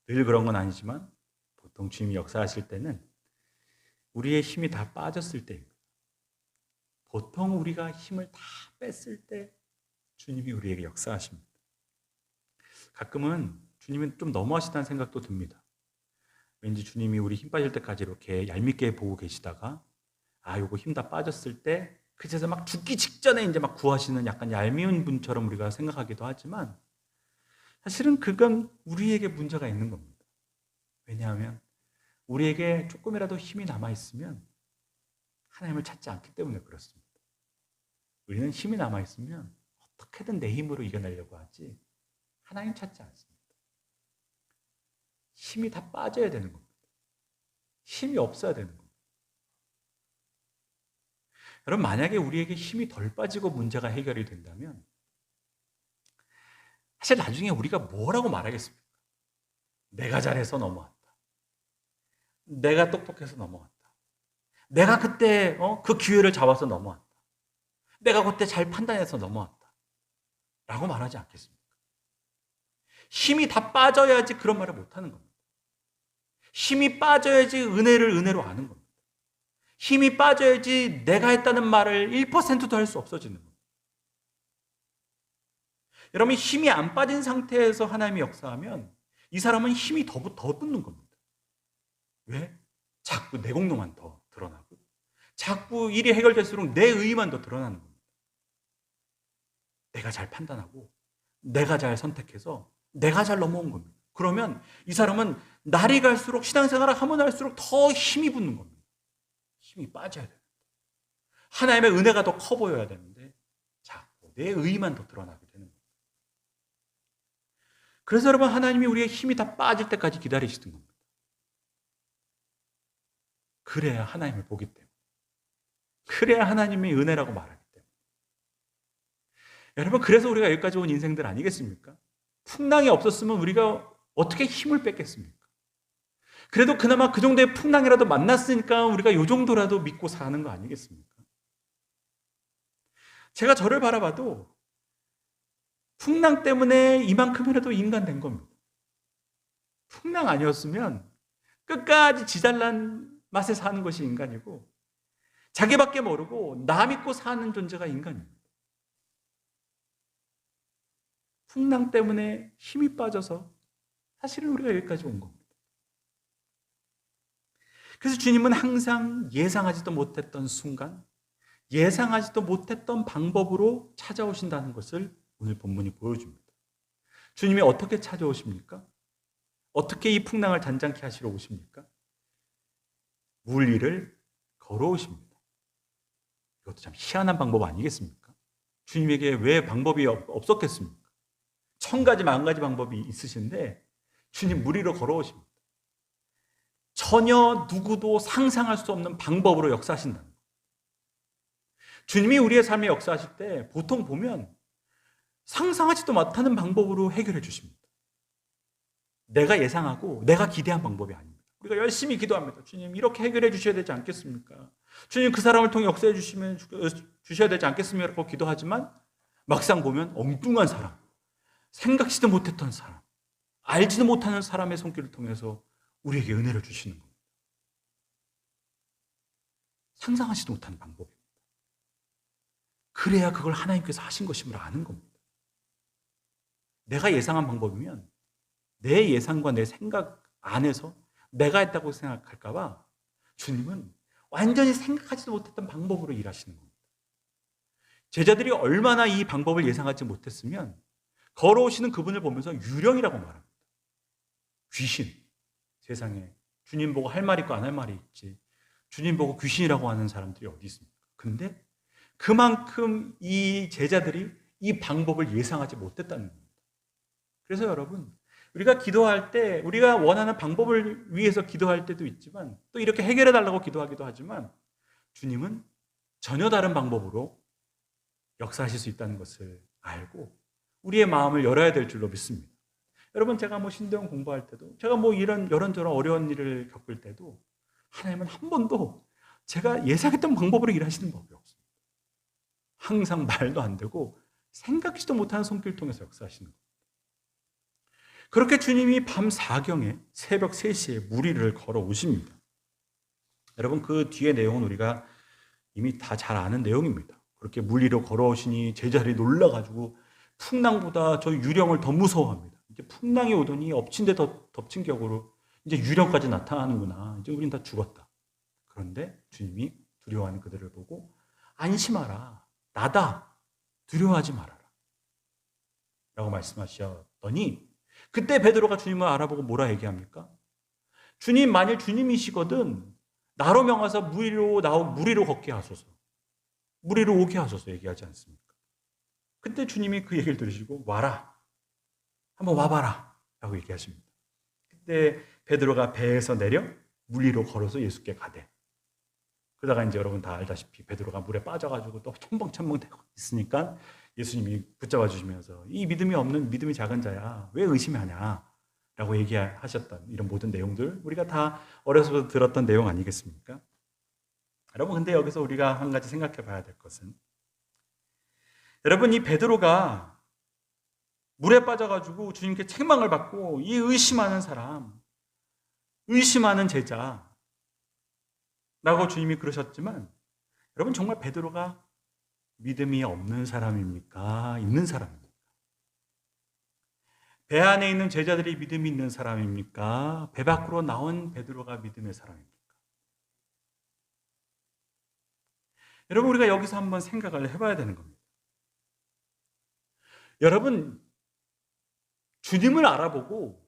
S1: 늘 그런 건 아니지만 보통 주님이 역사하실 때는 우리의 힘이 다 빠졌을 때입니다. 보통 우리가 힘을 다 뺐을 때 주님이 우리에게 역사하십니다. 가끔은 주님은 좀 너무하시다는 생각도 듭니다. 왠지 주님이 우리 힘 빠질 때까지 이렇게 얄밉게 보고 계시다가 요거 힘 다 빠졌을 때 그래서 막 죽기 직전에 이제 막 구하시는 약간 얄미운 분처럼 우리가 생각하기도 하지만 사실은 그건 우리에게 문제가 있는 겁니다. 왜냐하면 우리에게 조금이라도 힘이 남아있으면 하나님을 찾지 않기 때문에 그렇습니다. 우리는 힘이 남아있으면 어떻게든 내 힘으로 이겨내려고 하지 하나님 찾지 않습니다. 힘이 다 빠져야 되는 겁니다. 힘이 없어야 되는 겁니다. 여러분, 만약에 우리에게 힘이 덜 빠지고 문제가 해결이 된다면 사실 나중에 우리가 뭐라고 말하겠습니까? 내가 잘해서 넘어왔다. 내가 똑똑해서 넘어왔다. 내가 그때 그 기회를 잡아서 넘어왔다. 내가 그때 잘 판단해서 넘어왔다. 라고 말하지 않겠습니까? 힘이 다 빠져야지 그런 말을 못하는 겁니다. 힘이 빠져야지 은혜를 은혜로 아는 겁니다. 힘이 빠져야지 내가 했다는 말을 1%도 할 수 없어지는 겁니다. 여러분, 힘이 안 빠진 상태에서 하나님이 역사하면 이 사람은 힘이 더 붙는 겁니다. 왜? 자꾸 내 공로만 더 드러나고 자꾸 일이 해결될수록 내 의의만 더 드러나는 겁니다. 내가 잘 판단하고 내가 잘 선택해서 내가 잘 넘어온 겁니다. 그러면 이 사람은 날이 갈수록 신앙생활을 하면 할수록 더 힘이 붙는 겁니다. 힘이 빠져야 됩니다. 하나님의 은혜가 더 커 보여야 되는데 내 의만 더 드러나게 되는 겁니다. 그래서 여러분, 하나님이 우리의 힘이 다 빠질 때까지 기다리시던 겁니다. 그래야 하나님을 보기 때문에. 그래야 하나님의 은혜라고 말하기 때문에. 여러분, 그래서 우리가 여기까지 온 인생들 아니겠습니까? 풍랑이 없었으면 우리가 어떻게 힘을 뺐겠습니까? 그래도 그나마 그 정도의 풍랑이라도 만났으니까 우리가 이 정도라도 믿고 사는 거 아니겠습니까? 제가 저를 바라봐도 풍랑 때문에 이만큼이라도 인간 된 겁니다. 풍랑 아니었으면 끝까지 지잘난 맛에 사는 것이 인간이고, 자기밖에 모르고 나 믿고 사는 존재가 인간입니다. 풍랑 때문에 힘이 빠져서 사실은 우리가 여기까지 온 겁니다. 그래서 주님은 항상 예상하지도 못했던 순간, 예상하지도 못했던 방법으로 찾아오신다는 것을 오늘 본문이 보여줍니다. 주님이 어떻게 찾아오십니까? 어떻게 이 풍랑을 잔잔케 하시러 오십니까? 물 위를 걸어오십니다. 이것도 참 희한한 방법 아니겠습니까? 주님에게 왜 방법이 없었겠습니까? 1000가지, 10,000가지 방법이 있으신데 주님 물 위로 걸어오십니다. 전혀 누구도 상상할 수 없는 방법으로 역사하신다는 거예요. 주님이 우리의 삶에 역사하실 때 보통 보면 상상하지도 못하는 방법으로 해결해 주십니다. 내가 예상하고 내가 기대한 방법이 아닙니다. 우리가 열심히 기도합니다. 주님 이렇게 해결해 주셔야 되지 않겠습니까? 주님 그 사람을 통해 역사해 주셔야 되지 않겠습니까? 라고 기도하지만 막상 보면 엉뚱한 사람, 생각지도 못했던 사람, 알지도 못하는 사람의 손길을 통해서 우리에게 은혜를 주시는 겁니다. 상상하지도 못하는 방법입니다. 그래야 그걸 하나님께서 하신 것임을 아는 겁니다. 내가 예상한 방법이면 내 예상과 내 생각 안에서 내가 했다고 생각할까 봐 주님은 완전히 생각하지도 못했던 방법으로 일하시는 겁니다. 제자들이 얼마나 이 방법을 예상하지 못했으면 걸어오시는 그분을 보면서 유령이라고 말합니다. 귀신. 세상에 주님 보고 할 말 있고 안 할 말이 있지, 주님 보고 귀신이라고 하는 사람들이 어디 있습니까? 근데 그만큼 이 제자들이 이 방법을 예상하지 못했다는 겁니다. 그래서 여러분, 우리가 기도할 때 우리가 원하는 방법을 위해서 기도할 때도 있지만 또 이렇게 해결해 달라고 기도하기도 하지만 주님은 전혀 다른 방법으로 역사하실 수 있다는 것을 알고 우리의 마음을 열어야 될 줄로 믿습니다. 여러분, 제가 신대원 공부할 때도, 제가 이런저런 어려운 일을 겪을 때도 하나님은 한 번도 제가 예상했던 방법으로 일하시는 법이 없습니다. 항상 말도 안 되고 생각지도 못하는 손길을 통해서 역사하시는 겁니다. 그렇게 주님이 밤 4경에 새벽 3시에 물 위를 걸어오십니다. 여러분, 그 뒤의 내용은 우리가 이미 다 잘 아는 내용입니다. 그렇게 물 위로 걸어오시니 제자들이 놀라가지고 풍랑보다 저 유령을 더 무서워합니다. 이제 풍랑이 오더니 엎친 데 덮친 격으로 이제 유령까지 나타나는구나. 이제 우린 다 죽었다. 그런데 주님이 두려워하는 그들을 보고 안심하라. 나다. 두려워하지 말아라. 라고 말씀하셨더니 그때 베드로가 주님을 알아보고 뭐라 얘기합니까? 주님, 만일 주님이시거든 나로 명하사 물 위로 걷게 하소서. 물 위로 오게 하소서 얘기하지 않습니까? 그때 주님이 그 얘기를 들으시고 와라. 한번 와봐라 라고 얘기하십니다. 그때 베드로가 배에서 내려 물 위로 걸어서 예수께 가대. 그러다가 이제 여러분 다 알다시피 베드로가 물에 빠져가지고 또 첨벙첨벙 되고 있으니까 예수님이 붙잡아 주시면서 이 믿음이 없는 믿음이 작은 자야 왜 의심하냐 라고 얘기하셨던 이런 모든 내용들 우리가 다 어려서부터 들었던 내용 아니겠습니까? 여러분, 근데 여기서 우리가 한 가지 생각해 봐야 될 것은, 여러분, 이 베드로가 물에 빠져가지고 주님께 책망을 받고 이 의심하는 사람, 의심하는 제자라고 주님이 그러셨지만, 여러분, 정말 베드로가 믿음이 없는 사람입니까? 있는 사람입니까? 배 안에 있는 제자들이 믿음이 있는 사람입니까? 배 밖으로 나온 베드로가 믿음의 사람입니까? 여러분, 우리가 여기서 한번 생각을 해봐야 되는 겁니다. 여러분, 주님을 알아보고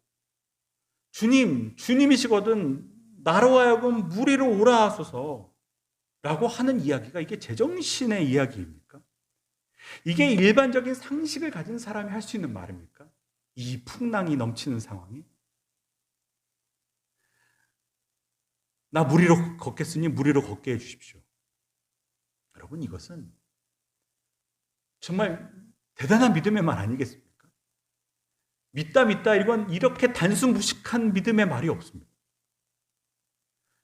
S1: 주님이시거든 나로 하여금 물 위로 오라 하소서 라고 하는 이야기가 이게 제정신의 이야기입니까? 이게 일반적인 상식을 가진 사람이 할 수 있는 말입니까? 이 풍랑이 넘치는 상황이? 나 물 위로 걷겠으니 물 위로 걷게 해주십시오. 여러분, 이것은 정말 대단한 믿음의 말 아니겠습니까? 믿다 이건 이렇게 단순 무식한 믿음의 말이 없습니다.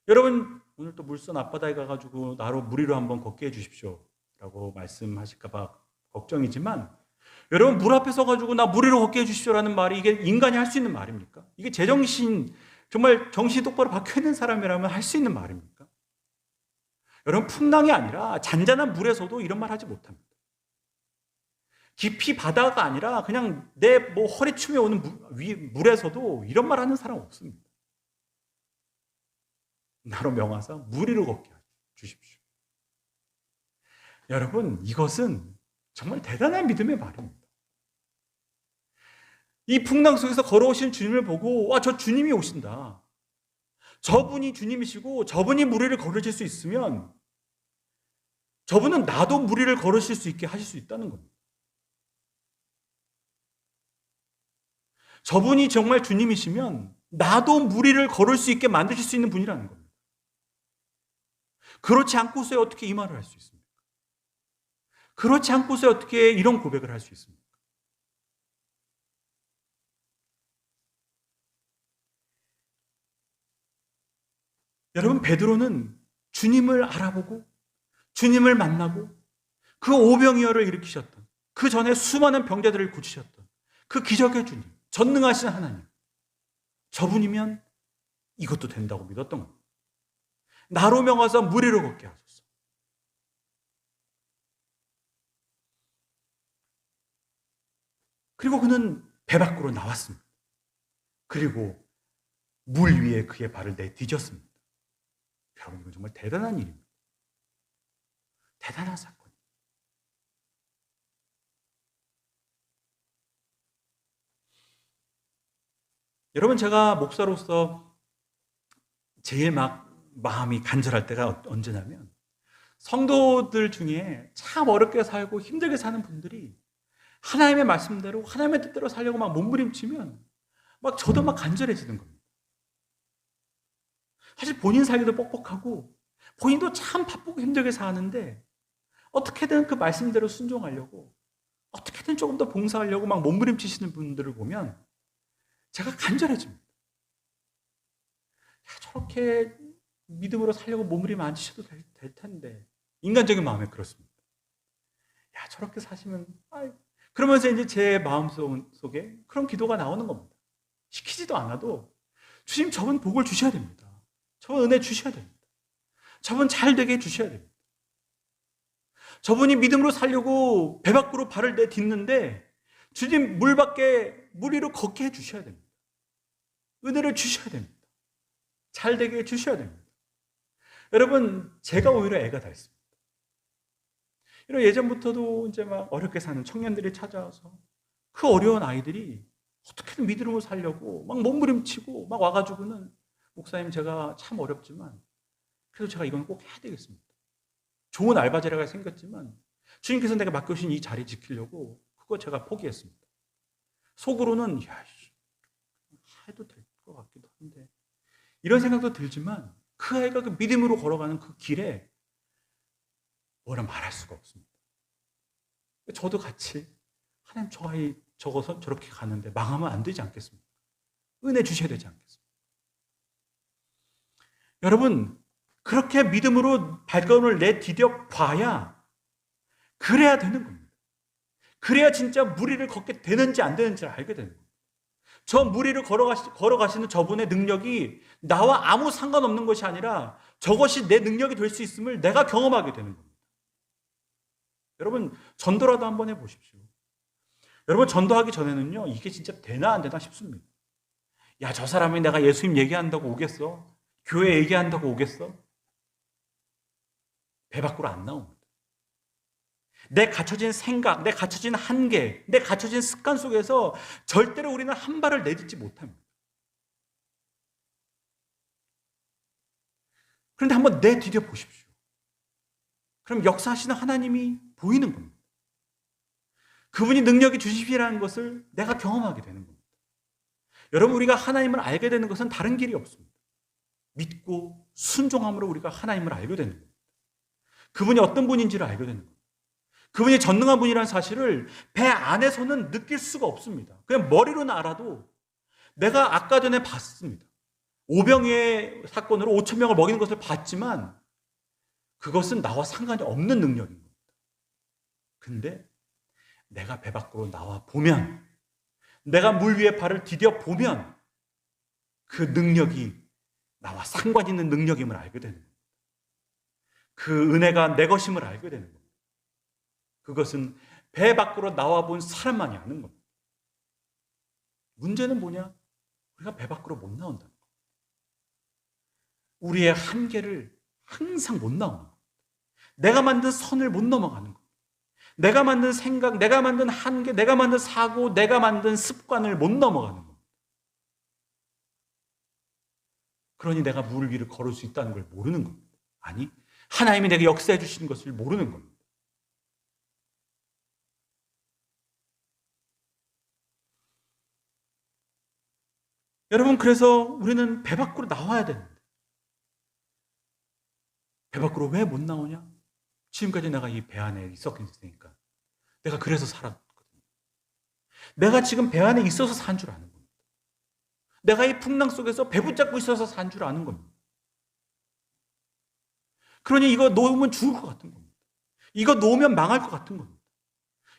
S1: 여러분, 오늘 또 물선 앞바다에 가가지고 나로 물 위로 한번 걷게 해주십시오 라고 말씀하실까 봐 걱정이지만, 여러분, 물 앞에 서가지고 나 물 위로 걷게 해주십시오라는 말이 이게 인간이 할 수 있는 말입니까? 이게 제정신, 정말 정신이 똑바로 박혀있는 사람이라면 할 수 있는 말입니까? 여러분, 풍랑이 아니라 잔잔한 물에서도 이런 말 하지 못합니다. 깊이 바다가 아니라 그냥 내 허리춤에 오는 물에서도 이런 말 하는 사람 없습니다. 나로 명하사 물 위로 걷게 주십시오. 여러분, 이것은 정말 대단한 믿음의 말입니다. 이 풍랑 속에서 걸어오신 주님을 보고, 와, 저 주님이 오신다. 저분이 주님이시고 저분이 물 위를 걸으실 수 있으면 저분은 나도 물 위를 걸으실 수 있게 하실 수 있다는 겁니다. 저분이 정말 주님이시면 나도 물 위를 걸을 수 있게 만드실 수 있는 분이라는 겁니다. 그렇지 않고서 어떻게 이 말을 할 수 있습니까? 그렇지 않고서 어떻게 이런 고백을 할 수 있습니까? 여러분, 베드로는 주님을 알아보고 주님을 만나고 그 오병이어를 일으키셨던, 그 전에 수많은 병자들을 고치셨던 그 기적의 주님, 전능하신 하나님, 저분이면 이것도 된다고 믿었던 겁니다. 나로 명하사 물 위로 걷게 하소서. 그리고 그는 배 밖으로 나왔습니다. 그리고 물 위에 그의 발을 내디뎠습니다. 여러분, 이건 정말 대단한 일입니다. 대단한 사건. 여러분, 제가 목사로서 제일 마음이 간절할 때가 언제냐면, 성도들 중에 참 어렵게 살고 힘들게 사는 분들이 하나님의 말씀대로 하나님의 뜻대로 살려고 몸부림치면 저도 간절해지는 겁니다. 사실 본인 살기도 뻑뻑하고 본인도 참 바쁘고 힘들게 사는데 어떻게든 그 말씀대로 순종하려고, 어떻게든 조금 더 봉사하려고 몸부림치시는 분들을 보면 제가 간절해집니다. 저렇게 믿음으로 살려고 몸부림 안 치셔도 될 텐데. 인간적인 마음에 그렇습니다. 저렇게 사시면, 그러면서 이제 제 마음속에 그런 기도가 나오는 겁니다. 시키지도 않아도 주님, 저분 복을 주셔야 됩니다. 저분 은혜 주셔야 됩니다. 저분 잘 되게 해주셔야 됩니다. 저분이 믿음으로 살려고 배 밖으로 발을 내딛는데 주님, 물 위로 걷게 해주셔야 됩니다. 은혜를 주셔야 됩니다. 잘 되게 해주셔야 됩니다. 여러분, 제가 오히려 애가 다 있습니다. 이런 예전부터도 이제 어렵게 사는 청년들이 찾아와서 그 어려운 아이들이 어떻게든 믿음으로 살려고 몸부림치고 와가지고는, 목사님, 제가 참 어렵지만 그래도 제가 이건 꼭 해야 되겠습니다. 좋은 알바자리가 생겼지만 주님께서 내가 맡겨주신 이 자리 지키려고 그거 제가 포기했습니다. 속으로는 해도 될 것 같기도 한데, 이런 생각도 들지만 그 아이가 그 믿음으로 걸어가는 그 길에 뭐라 말할 수가 없습니다. 저도 같이, 하나님, 저 아이 저거서 저렇게 가는데 망하면 안 되지 않겠습니까? 은혜 주셔야 되지 않겠습니까? 여러분, 그렇게 믿음으로 발걸음을 내디뎌 봐야, 그래야 되는 겁니다. 그래야 진짜 물 위를 걷게 되는지 안 되는지를 알게 되는 겁니다. 저 물 위를 걸어가시는 저분의 능력이 나와 아무 상관없는 것이 아니라 저것이 내 능력이 될 수 있음을 내가 경험하게 되는 겁니다. 여러분, 전도라도 한번 해보십시오. 여러분, 전도하기 전에는요, 이게 진짜 되나 안 되나 싶습니다. 저 사람이 내가 예수님 얘기한다고 오겠어? 교회 얘기한다고 오겠어? 배 밖으로 안 나옵니다. 내 갇혀진 생각, 내 갇혀진 한계, 내 갇혀진 습관 속에서 절대로 우리는 한 발을 내딛지 못합니다. 그런데 한번 내디뎌 보십시오. 그럼 역사하시는 하나님이 보이는 겁니다. 그분이 능력이 주시라는 것을 내가 경험하게 되는 겁니다. 여러분, 우리가 하나님을 알게 되는 것은 다른 길이 없습니다. 믿고 순종함으로 우리가 하나님을 알게 되는 겁니다. 그분이 어떤 분인지를 알게 되는 겁니다. 그분이 전능한 분이라는 사실을 배 안에서는 느낄 수가 없습니다. 그냥 머리로는 알아도 내가 아까 전에 봤습니다. 오병이의 사건으로 5,000명을 먹이는 것을 봤지만 그것은 나와 상관이 없는 능력인 겁니다. 근데 내가 배 밖으로 나와 보면, 내가 물 위에 발을 디뎌 보면 그 능력이 나와 상관 있는 능력임을 알게 되는 겁니다. 그 은혜가 내 것임을 알게 되는 겁니다. 그것은 배 밖으로 나와 본 사람만이 아는 겁니다. 문제는 뭐냐? 우리가 배 밖으로 못 나온다는 겁니다. 우리의 한계를 항상 못 나오는 겁니다. 내가 만든 선을 못 넘어가는 겁니다. 내가 만든 생각, 내가 만든 한계, 내가 만든 사고, 내가 만든 습관을 못 넘어가는 겁니다. 그러니 내가 물 위를 걸을 수 있다는 걸 모르는 겁니다. 아니, 하나님이 내게 역사해 주신 것을 모르는 겁니다. 여러분, 그래서 우리는 배 밖으로 나와야 되는데 배 밖으로 왜 못 나오냐? 지금까지 내가 이 배 안에 있었으니까. 내가 그래서 살았거든요. 내가 지금 배 안에 있어서 산 줄 아는 겁니다. 내가 이 풍랑 속에서 배 붙잡고 있어서 산 줄 아는 겁니다. 그러니 이거 놓으면 죽을 것 같은 겁니다. 이거 놓으면 망할 것 같은 겁니다.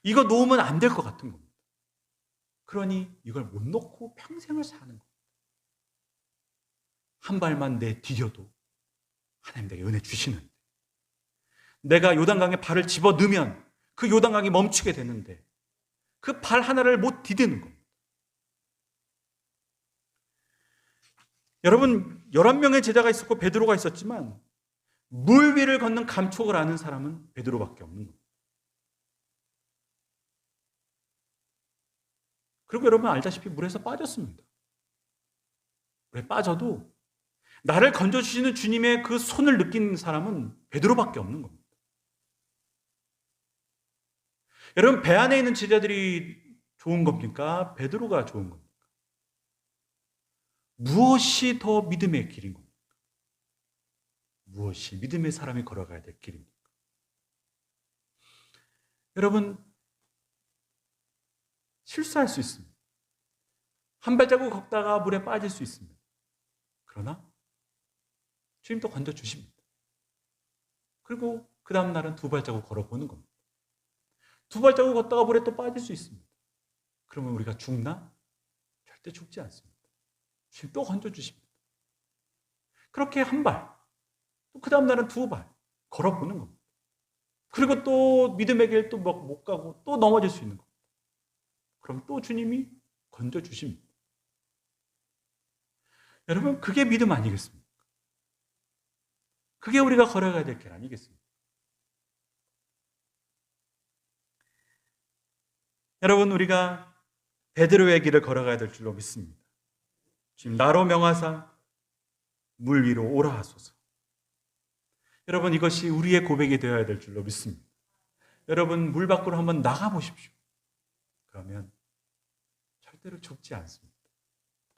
S1: 이거 놓으면 안 될 것 같은 겁니다. 그러니 이걸 못 놓고 평생을 사는 겁니다. 한 발만 내디뎌도 하나님 내게 은혜 주시는데, 내가 요단강에 발을 집어 넣으면 그 요단강이 멈추게 되는데 그 발 하나를 못 디디는 겁니다. 여러분, 11명의 제자가 있었고 베드로가 있었지만 물 위를 걷는 감촉을 아는 사람은 베드로밖에 없는 겁니다. 그리고 여러분 알다시피 물에서 빠졌습니다. 물에 빠져도 나를 건져주시는 주님의 그 손을 느낀 사람은 베드로밖에 없는 겁니다. 여러분, 배 안에 있는 제자들이 좋은 겁니까? 베드로가 좋은 겁니까? 무엇이 더 믿음의 길인 겁니까? 무엇이 믿음의 사람이 걸어가야 될 길입니까? 여러분, 실수할 수 있습니다. 한 발자국 걷다가 물에 빠질 수 있습니다. 그러나 주님 또 건져주십니다. 그리고 그 다음 날은 2발자국 걸어보는 겁니다. 2발자국 걷다가 물에 또 빠질 수 있습니다. 그러면 우리가 죽나? 절대 죽지 않습니다. 주님 또 건져주십니다. 그렇게 한 발, 또 그 다음 날은 2발 걸어보는 겁니다. 그리고 또 믿음의 길 또 못 가고 또 넘어질 수 있는 겁니다. 그럼 또 주님이 건져주십니다. 여러분, 그게 믿음 아니겠습니까? 그게 우리가 걸어가야 될 길 아니겠습니까? 여러분, 우리가 베드로의 길을 걸어가야 될 줄로 믿습니다. 지금 나로 명하사 물 위로 오라 하소서. 여러분, 이것이 우리의 고백이 되어야 될 줄로 믿습니다. 여러분, 물 밖으로 한번 나가보십시오. 그러면 절대로 죽지 않습니다.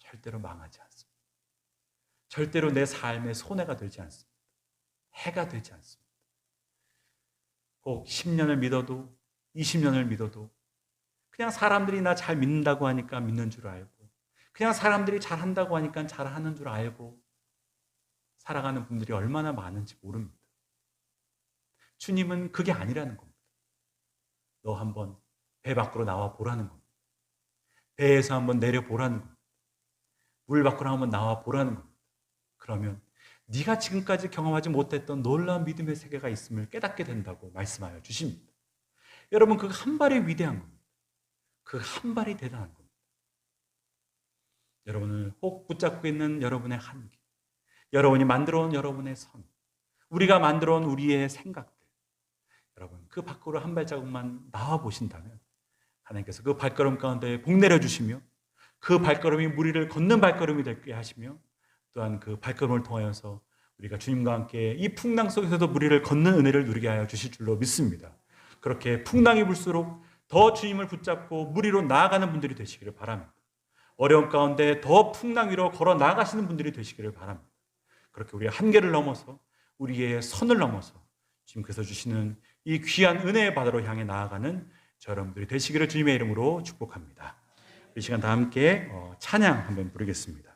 S1: 절대로 망하지 않습니다. 절대로 내 삶에 손해가 되지 않습니다. 해가 되지 않습니다. 꼭 10년을 믿어도 20년을 믿어도 그냥 사람들이 나 잘 믿는다고 하니까 믿는 줄 알고, 그냥 사람들이 잘한다고 하니까 잘하는 줄 알고 살아가는 분들이 얼마나 많은지 모릅니다. 주님은 그게 아니라는 겁니다. 너 한번 배 밖으로 나와 보라는 겁니다. 배에서 한번 내려보라는 겁니다. 물 밖으로 한번 나와 보라는 겁니다. 그러면 네가 지금까지 경험하지 못했던 놀라운 믿음의 세계가 있음을 깨닫게 된다고 말씀하여 주십니다. 여러분, 그 한 발이 위대한 겁니다. 그 한 발이 대단한 겁니다. 여러분을 혹 붙잡고 있는 여러분의 한계, 여러분이 만들어온 여러분의 선, 우리가 만들어온 우리의 생각들, 여러분 그 밖으로 한 발자국만 나와 보신다면 하나님께서 그 발걸음 가운데 복 내려주시며 그 발걸음이 무리를 걷는 발걸음이 되게 하시며, 또한 그 발걸음을 통하여서 우리가 주님과 함께 이 풍랑 속에서도 무리를 걷는 은혜를 누리게 하여 주실 줄로 믿습니다. 그렇게 풍랑이 불수록 더 주님을 붙잡고 물 위로 나아가는 분들이 되시기를 바랍니다. 어려운 가운데 더 풍랑 위로 걸어 나아가시는 분들이 되시기를 바랍니다. 그렇게 우리의 한계를 넘어서 우리의 선을 넘어서 주님께서 주시는 이 귀한 은혜의 바다로 향해 나아가는 저 여러분들이 되시기를 주님의 이름으로 축복합니다. 이 시간 다 함께 찬양 한번 부르겠습니다.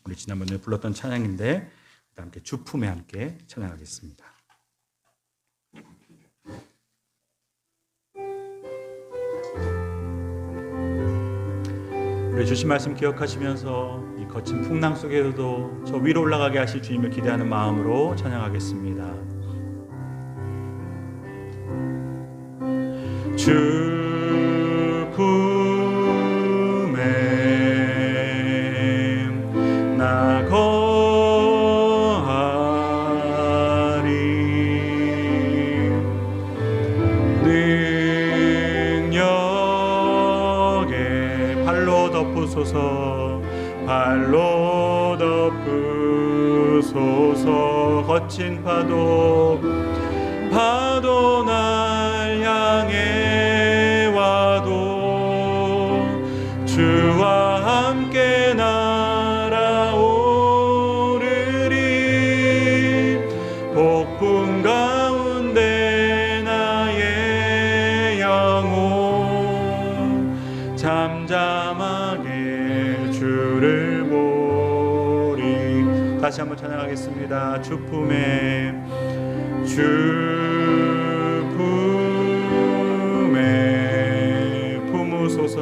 S1: 우리 지난번에 불렀던 찬양인데 함께 주품에 함께 찬양하겠습니다. 우리 주신 말씀 기억하시면서 이 거친 풍랑 속에서도 저 위로 올라가게 하실 주님을 기대하는 마음으로 찬양하겠습니다. 주품에 나 거하리 능력에 발로 덮으소서 발로 덮으소서 거친 파도 날 향해 와도 주와 함께 날아오르리 폭풍 가운데 나의 영혼 잠잠하게 주를 보리. 다시 한번 찬양하겠습니다. 주품에 주품에 품으소서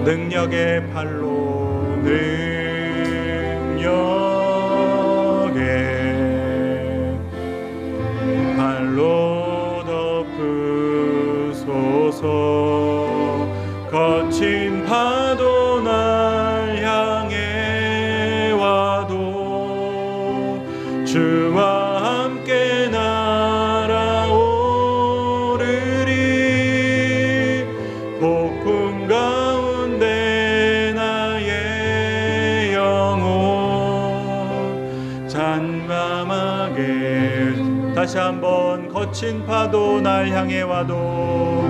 S1: 능력의 팔로 능력의 팔로 덮으소서 거친 파도 날 향해 와도 주와 함께 날아오르리 폭풍 가운데 나의 영혼 잠잠하게. 다시 한번 거친 파도 날 향해 와도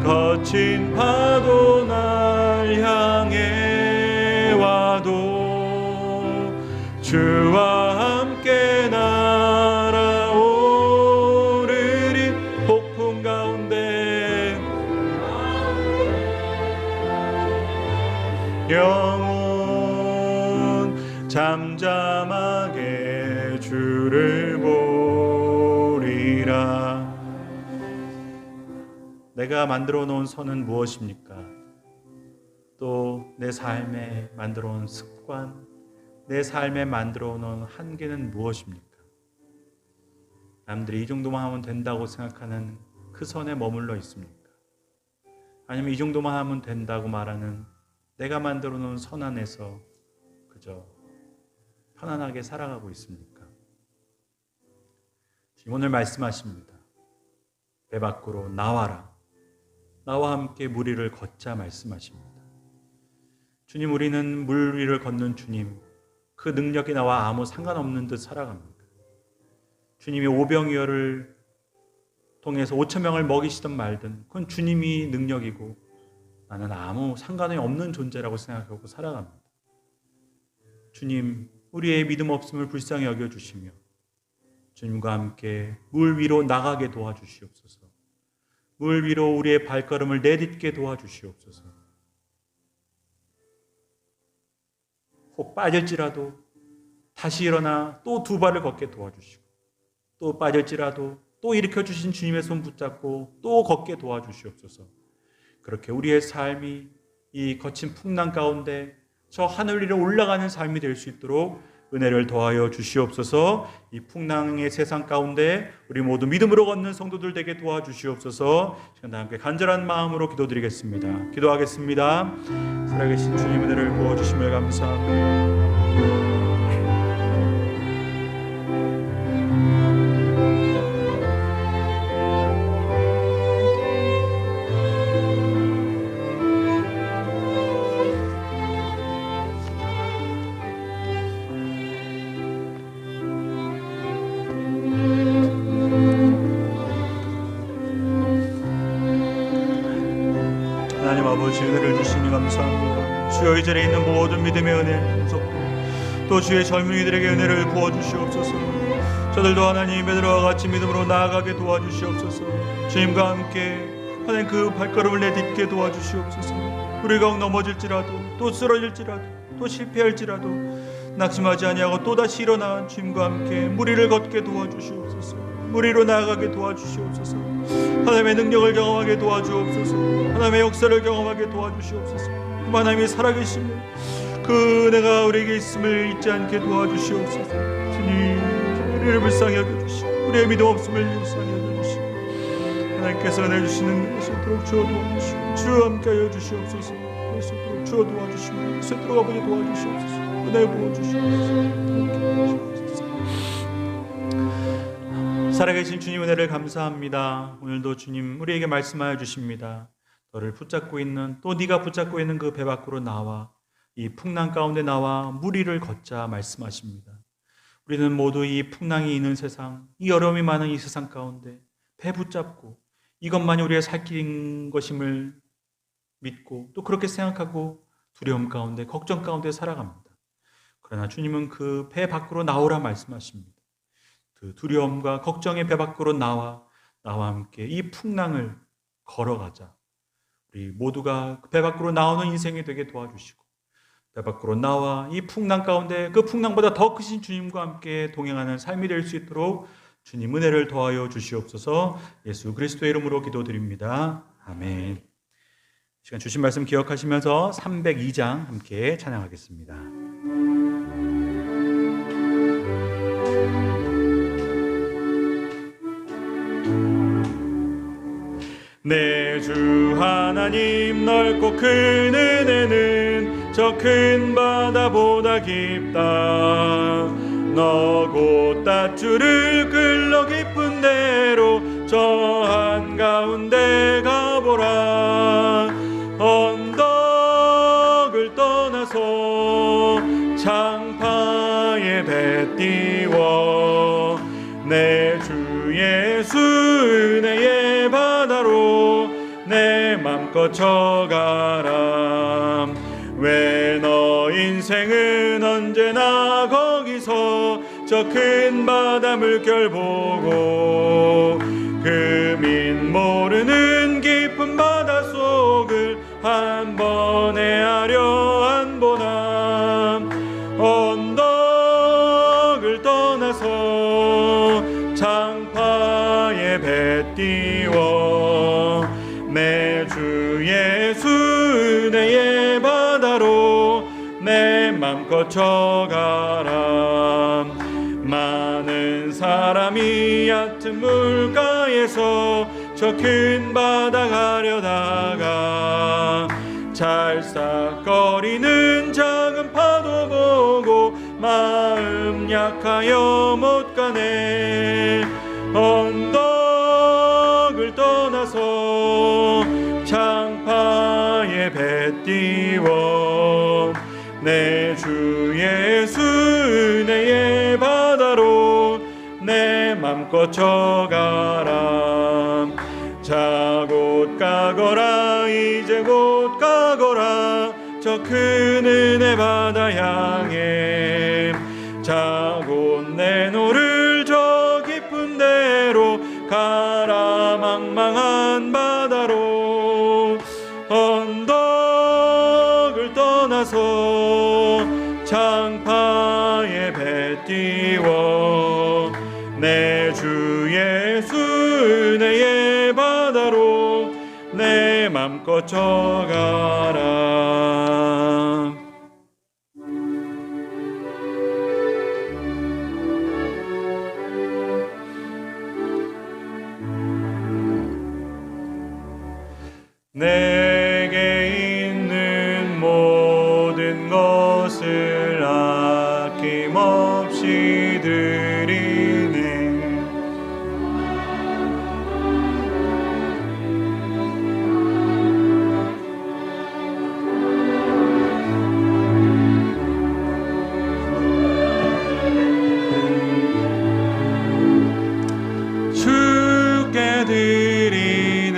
S1: 거친 파도 날 향해 와도 주와 함께 날아오르리 폭풍 가운데 영혼 잠잠하게 주를 보리라. 내가 만들어 놓은 선은 무엇입니까? 또 내 삶에 만들어 놓은 습관, 내 삶에 만들어 놓은 한계는 무엇입니까? 남들이 이 정도만 하면 된다고 생각하는 그 선에 머물러 있습니까? 아니면 이 정도만 하면 된다고 말하는 내가 만들어 놓은 선 안에서 그저 편안하게 살아가고 있습니까? 지금 오늘 말씀하십니다. 배 밖으로 나와라. 나와 함께 물 위를 걷자 말씀하십니다. 주님, 우리는 물 위를 걷는 주님, 그 능력이 나와 아무 상관없는 듯 살아갑니다. 주님이 오병이어를 통해서 5천 명을 먹이시든 말든 그건 주님이 능력이고 나는 아무 상관이 없는 존재라고 생각하고 살아갑니다. 주님, 우리의 믿음 없음을 불쌍히 여겨주시며 주님과 함께 물 위로 나가게 도와주시옵소서. 물 위로 우리의 발걸음을 내딛게 도와주시옵소서. 혹 빠질지라도 다시 일어나 또 두 발을 걷게 도와주시고 또 빠질지라도 또 일으켜주신 주님의 손 붙잡고 또 걷게 도와주시옵소서. 그렇게 우리의 삶이 이 거친 풍랑 가운데 저 하늘 위로 올라가는 삶이 될 수 있도록 은혜를 더하여 주시옵소서. 이 풍랑의 세상 가운데 우리 모두 믿음으로 걷는 성도들 되게 도와주시옵소서. 시간 다 함께 간절한 마음으로 기도드리겠습니다. 기도하겠습니다. 살아계신 주님 은혜를 부어주심을 감사합니다. 하나님 아버지 은혜를 주시니 감사합니다. 주여 이 자리에 있는 모든 믿음의 은혜 구속도 또 주의 젊은이들에게 은혜를 부어주시옵소서. 저들도 하나님 베드로와 같이 믿음으로 나아가게 도와주시옵소서. 주님과 함께 하나님 그 발걸음을 내딛게 도와주시옵소서. 우리가 넘어질지라도 또 쓰러질지라도 또 실패할지라도 낙심하지 아니하고 또다시 일어나 주님과 함께 무리를 걷게 도와주시옵소서. 무리로 나아가게 도와주시옵소서. 하나님의 능력을 경험하게 도와주옵소서. 하나님의 역사를 경험하게 도와주시옵소서. 하나님이 살아계시며 그 은혜가 우리에게 있음을 잊지 않게 도와주시옵소서. 주님 우리를 불쌍히 여겨주시고 우리의 믿음 없음을 불쌍히 여겨주시고 하나님께서 은혜 주시는 것이 있도록 주어 도와주시고 주와 함께하여 주시옵소서. 그래서 있도록 주어 도와주시고 그래서 있도록 아버지 도와주시옵소서. 은혜 부어주시옵소서. 살아계신 주님 은혜를 감사합니다. 오늘도 주님 우리에게 말씀하여 주십니다. 너를 붙잡고 있는 또 네가 붙잡고 있는 그 배 밖으로 나와 이 풍랑 가운데 나와 무리를 걷자 말씀하십니다. 우리는 모두 이 풍랑이 있는 세상, 이 어려움이 많은 이 세상 가운데 배 붙잡고 이것만이 우리의 살 길인 것임을 믿고 또 그렇게 생각하고 두려움 가운데 걱정 가운데 살아갑니다. 그러나 주님은 그 배 밖으로 나오라 말씀하십니다. 그 두려움과 걱정의 배 밖으로 나와 나와 함께 이 풍랑을 걸어가자. 우리 모두가 배 밖으로 나오는 인생이 되게 도와주시고 배 밖으로 나와 이 풍랑 가운데 그 풍랑보다 더 크신 주님과 함께 동행하는 삶이 될 수 있도록 주님 은혜를 더하여 주시옵소서. 예수 그리스도의 이름으로 기도드립니다. 아멘. 시간 주신 말씀 기억하시면서 302장 함께 찬양하겠습니다. 내 주 하나님 넓고 큰 은혜는 저 큰 바다보다 깊다. 너 곧 닷줄을 끌러 깊은 데로 저 한가운데 가보라. 언덕을 떠나서 창파에 배 띄워 내 주 예수 은혜의 바다로 내 맘껏 쳐가라. 왜 너 인생은 언제나 거기서 저 큰 바다 물결 보고 금인 모르는 깊은 바다 속을 한 번 헤아려 안 보나. 언덕을 떠나서 창파에 배 띄워 내 주 예수 은혜의 바다로 내 맘껏 쳐가라. 많은 사람이 얕은 물가에서 저 큰 바다 가려다가 찰싹거리는 작은 파도 보고 마음 약하여 못 가네. 언덕을 떠나서 창파에 배 띄워 내 주 예수 은혜의 바다로 내 맘껏 쳐가라. 자 곧 가거라 이제 곧 가거라 저 큰 은혜 바다 향해. 자 곧 내노를 저 깊은 데로 가라 망망한 바다로. 언덕을 떠나서 창파에 배 띄워 내 주 예수 은혜의 바다로 내 맘껏 쳐가라. 내게 있는 모든 것을 아낌없이 드리네. 주께 드리네.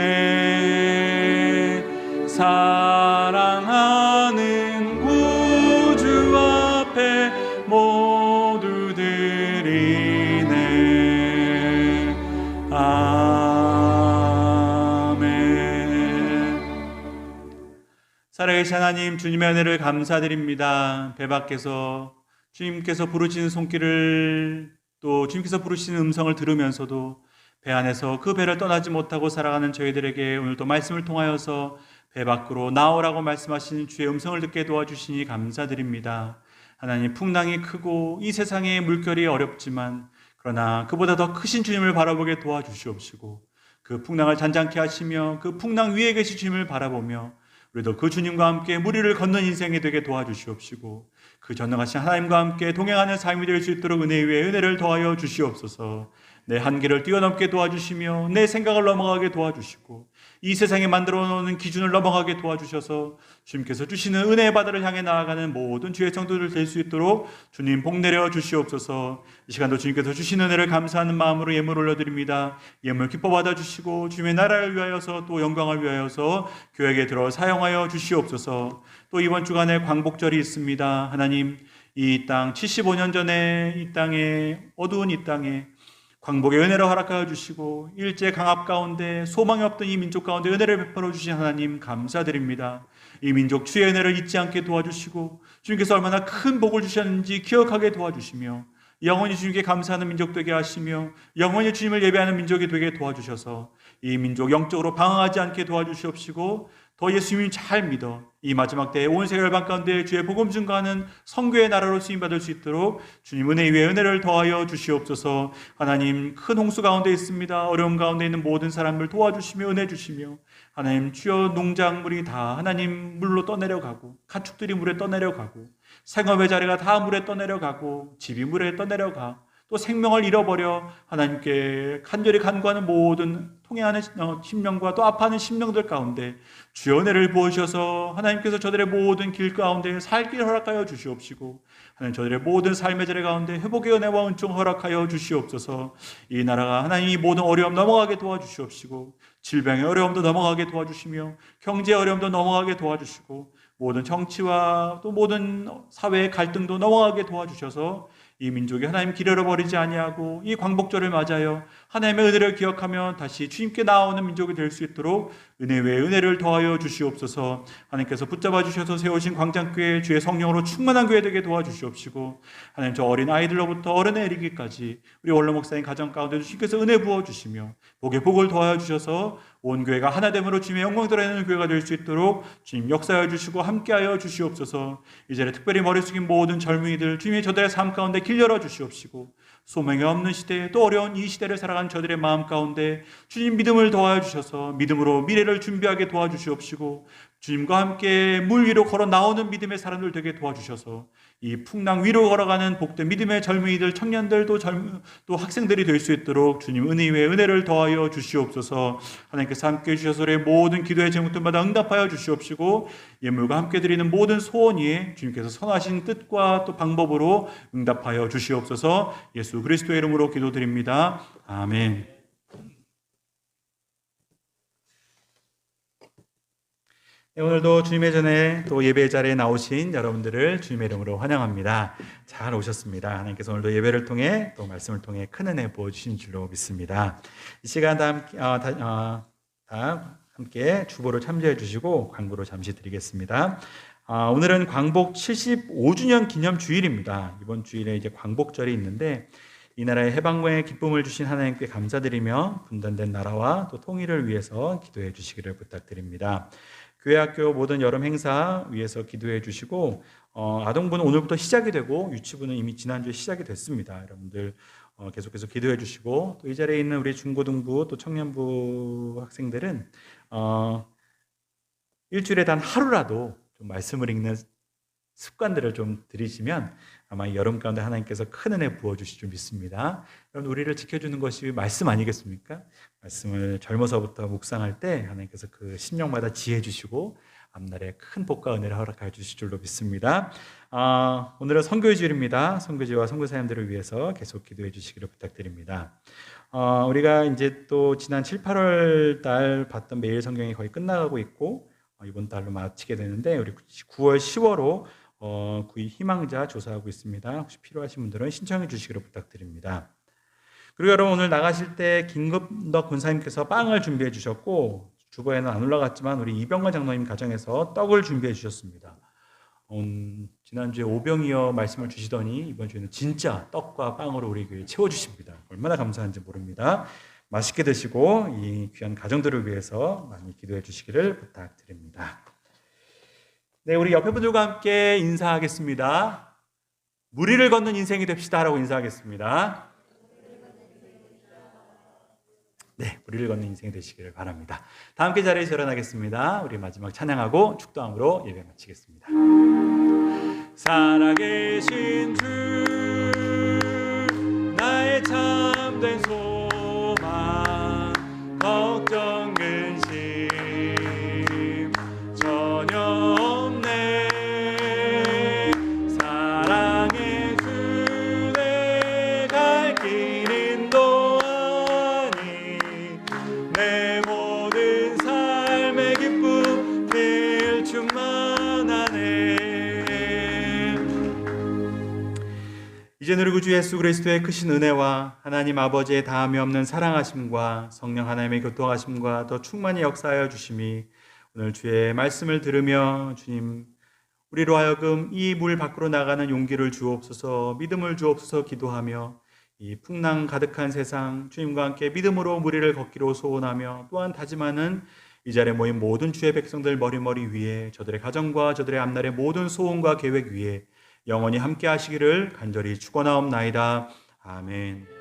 S1: 살아계신 하나님, 주님의 은혜를 감사드립니다. 배 밖에서 주님께서 부르시는 손길을, 또 주님께서 부르시는 음성을 들으면서도 배 안에서 그 배를 떠나지 못하고 살아가는 저희들에게 오늘도 말씀을 통하여서 배 밖으로 나오라고 말씀하시는 주의 음성을 듣게 도와주시니 감사드립니다. 하나님, 풍랑이 크고 이 세상의 물결이 어렵지만 그러나 그보다 더 크신 주님을 바라보게 도와주시옵시고, 그 풍랑을 잔잔케 하시며 그 풍랑 위에 계신 주님을 바라보며 우리도 그 주님과 함께 무리를 걷는 인생이 되게 도와주시옵시고, 그 전능하신 하나님과 함께 동행하는 삶이 될 수 있도록 은혜 위에 은혜를 더하여 주시옵소서. 내 한계를 뛰어넘게 도와주시며 내 생각을 넘어가게 도와주시고 이 세상에 만들어 놓는 기준을 넘어가게 도와주셔서 주님께서 주시는 은혜의 바다를 향해 나아가는 모든 주의 성도들 될 수 있도록 주님 복 내려 주시옵소서. 이 시간도 주님께서 주시는 은혜를 감사하는 마음으로 예물 올려드립니다. 예물 기뻐 받아주시고 주님의 나라를 위하여서 또 영광을 위하여서 교회에 들어 사용하여 주시옵소서. 또 이번 주간에 광복절이 있습니다. 하나님, 이 땅 75년 전에 이 땅에, 어두운 이 땅에 광복의 은혜를 허락하여 주시고 일제 강압 가운데 소망이 없던 이 민족 가운데 은혜를 베풀어 주신 하나님 감사드립니다. 이 민족 주의 은혜를 잊지 않게 도와주시고 주님께서 얼마나 큰 복을 주셨는지 기억하게 도와주시며 영원히 주님께 감사하는 민족 되게 하시며 영원히 주님을 예배하는 민족이 되게 도와주셔서 이 민족 영적으로 방황하지 않게 도와주시옵시고 더 예수님을 잘 믿어 이 마지막 때에 온 세계 열방 가운데 주의 복음 증거하는 선교의 나라로 쓰임받을 수 있도록 주님 은혜 위에 은혜를 더하여 주시옵소서. 하나님, 큰 홍수 가운데 있습니다. 어려움 가운데 있는 모든 사람을 도와주시며 은혜 주시며 하나님, 주여 농작물이 다 하나님 물로 떠내려가고 가축들이 물에 떠내려가고 생업의 자리가 다 물에 떠내려가고 집이 물에 떠내려가 또 생명을 잃어버려 하나님께 간절히 간구하는 모든 통해하는 심령과 또 아파하는 심령들 가운데 주의 은혜를 부으셔서 하나님께서 저들의 모든 길 가운데 살길 허락하여 주시옵시고 하나님, 저들의 모든 삶의 자리 가운데 회복의 은혜와 은총 허락하여 주시옵소서. 이 나라가 하나님 이 모든 어려움 넘어가게 도와주시옵시고 질병의 어려움도 넘어가게 도와주시며 경제의 어려움도 넘어가게 도와주시고 모든 정치와 또 모든 사회의 갈등도 넘어가게 도와주셔서 이 민족이 하나님 길 잃어버리지 아니하고 이 광복절을 맞아요 하나님의 은혜를 기억하며 다시 주님께 나오는 민족이 될 수 있도록 은혜 외에 은혜를 더하여 주시옵소서. 하나님께서 붙잡아 주셔서 세우신 광장교회 주의 성령으로 충만한 교회 되게 도와주시옵시고 하나님, 저 어린 아이들로부터 어른에 이르기까지 우리 원로 목사님 가정 가운데 주님께서 은혜 부어주시며 복에 복을 더하여 주셔서 온 교회가 하나됨으로 주님의 영광 드러내는 교회가 될 수 있도록 주님 역사하여 주시고 함께하여 주시옵소서. 이 자리에 특별히 머리 숙인 모든 젊은이들 주님의 저들의 삶 가운데 길 열어 주시옵시고 소망이 없는 시대에 또 어려운 이 시대를 살아간 저들의 마음 가운데 주님 믿음을 더하여 주셔서 믿음으로 미래를 준비하게 도와주시옵시고 주님과 함께 물 위로 걸어 나오는 믿음의 사람들 되게 도와주셔서 이 풍랑 위로 걸어가는 복된 믿음의 젊은이들, 청년들, 또 학생들이 될 수 있도록 주님 은혜 위에 은혜를 더하여 주시옵소서. 하나님께서 함께 해주셔서 우리의 모든 기도의 제목들마다 응답하여 주시옵시고 예물과 함께 드리는 모든 소원 위에 주님께서 선하신 뜻과 또 방법으로 응답하여 주시옵소서. 예수 그리스도의 이름으로 기도드립니다. 아멘. 네, 오늘도 주님의 전에 또 예배 자리에 나오신 여러분들을 주님의 이름으로 환영합니다. 잘 오셨습니다. 하나님께서 오늘도 예배를 통해 또 말씀을 통해 큰 은혜 부어주신 줄로 믿습니다. 이 시간 다 함께 주보를 참조해 주시고 광고로 잠시 드리겠습니다. 오늘은 광복 75주년 기념 주일입니다. 이번 주일에 이제 광복절이 있는데 이 나라의 해방의 기쁨을 주신 하나님께 감사드리며 분단된 나라와 또 통일을 위해서 기도해 주시기를 부탁드립니다. 교회학교 모든 여름 행사 위해서 기도해 주시고 아동부는 오늘부터 시작이 되고 유치부는 이미 지난주에 시작이 됐습니다. 여러분들 계속해서 기도해 주시고 또 이 자리에 있는 우리 중고등부 또 청년부 학생들은 일주일에 단 하루라도 좀 말씀을 읽는 습관들을 좀 들이시면 아마 이 여름 가운데 하나님께서 큰 은혜 부어주실 줄 믿습니다. 여러분, 우리를 지켜주는 것이 말씀 아니겠습니까? 말씀을 젊어서부터 묵상할 때 하나님께서 그 심령마다 지혜 주시고 앞날에 큰 복과 은혜를 허락해 주실 줄로 믿습니다. 오늘은 선교의 주일입니다. 선교지와 선교사님들을 위해서 계속 기도해 주시기를 부탁드립니다. 우리가 이제 또 지난 7, 8월 달 봤던 매일 성경이 거의 끝나가고 있고 이번 달로 마치게 되는데 우리 9월, 10월로 구입 희망자 조사하고 있습니다. 혹시 필요하신 분들은 신청해 주시기를 부탁드립니다. 그리고 여러분, 오늘 나가실 때 김금덕 권사님께서 빵을 준비해 주셨고 주보에는 안 올라갔지만 우리 이병관 장로님 가정에서 떡을 준비해 주셨습니다. 지난주에 오병이어 말씀을 주시더니 이번 주에는 진짜 떡과 빵으로 우리 교회 채워주십니다. 얼마나 감사한지 모릅니다. 맛있게 드시고 이 귀한 가정들을 위해서 많이 기도해 주시기를 부탁드립니다. 네, 우리 옆에 분들과 함께 인사하겠습니다. 무리를 걷는 인생이 됩시다 라고 인사하겠습니다. 네, 무리를 걷는 인생이 되시기를 바랍니다. 다 함께 자리에서 일어나겠습니다. 우리 마지막 찬양하고 축도함으로 예배 마치겠습니다. 살아계신 주 나의 참된 소망 걱정 근심 전혀 없네 사랑의 주 내 갈 길 인도하니 내 모든 삶의 기쁨 늘 충만하네. 이제는 우리 구주 예수 그리스도의 크신 은혜와 하나님 아버지의 다함이 없는 사랑하심과 성령 하나님의 교통하심과 더 충만히 역사하여 주심이 오늘 주의 말씀을 들으며 주님 우리로 하여금 이 물 밖으로 나가는 용기를 주옵소서 믿음을 주옵소서 기도하며 이 풍랑 가득한 세상 주님과 함께 믿음으로 무리를 걷기로 소원하며 또한 다짐하는 이 자리에 모인 모든 주의 백성들 머리머리 위에 저들의 가정과 저들의 앞날의 모든 소원과 계획 위에 영원히 함께 하시기를 간절히 축원하옵나이다. 아멘.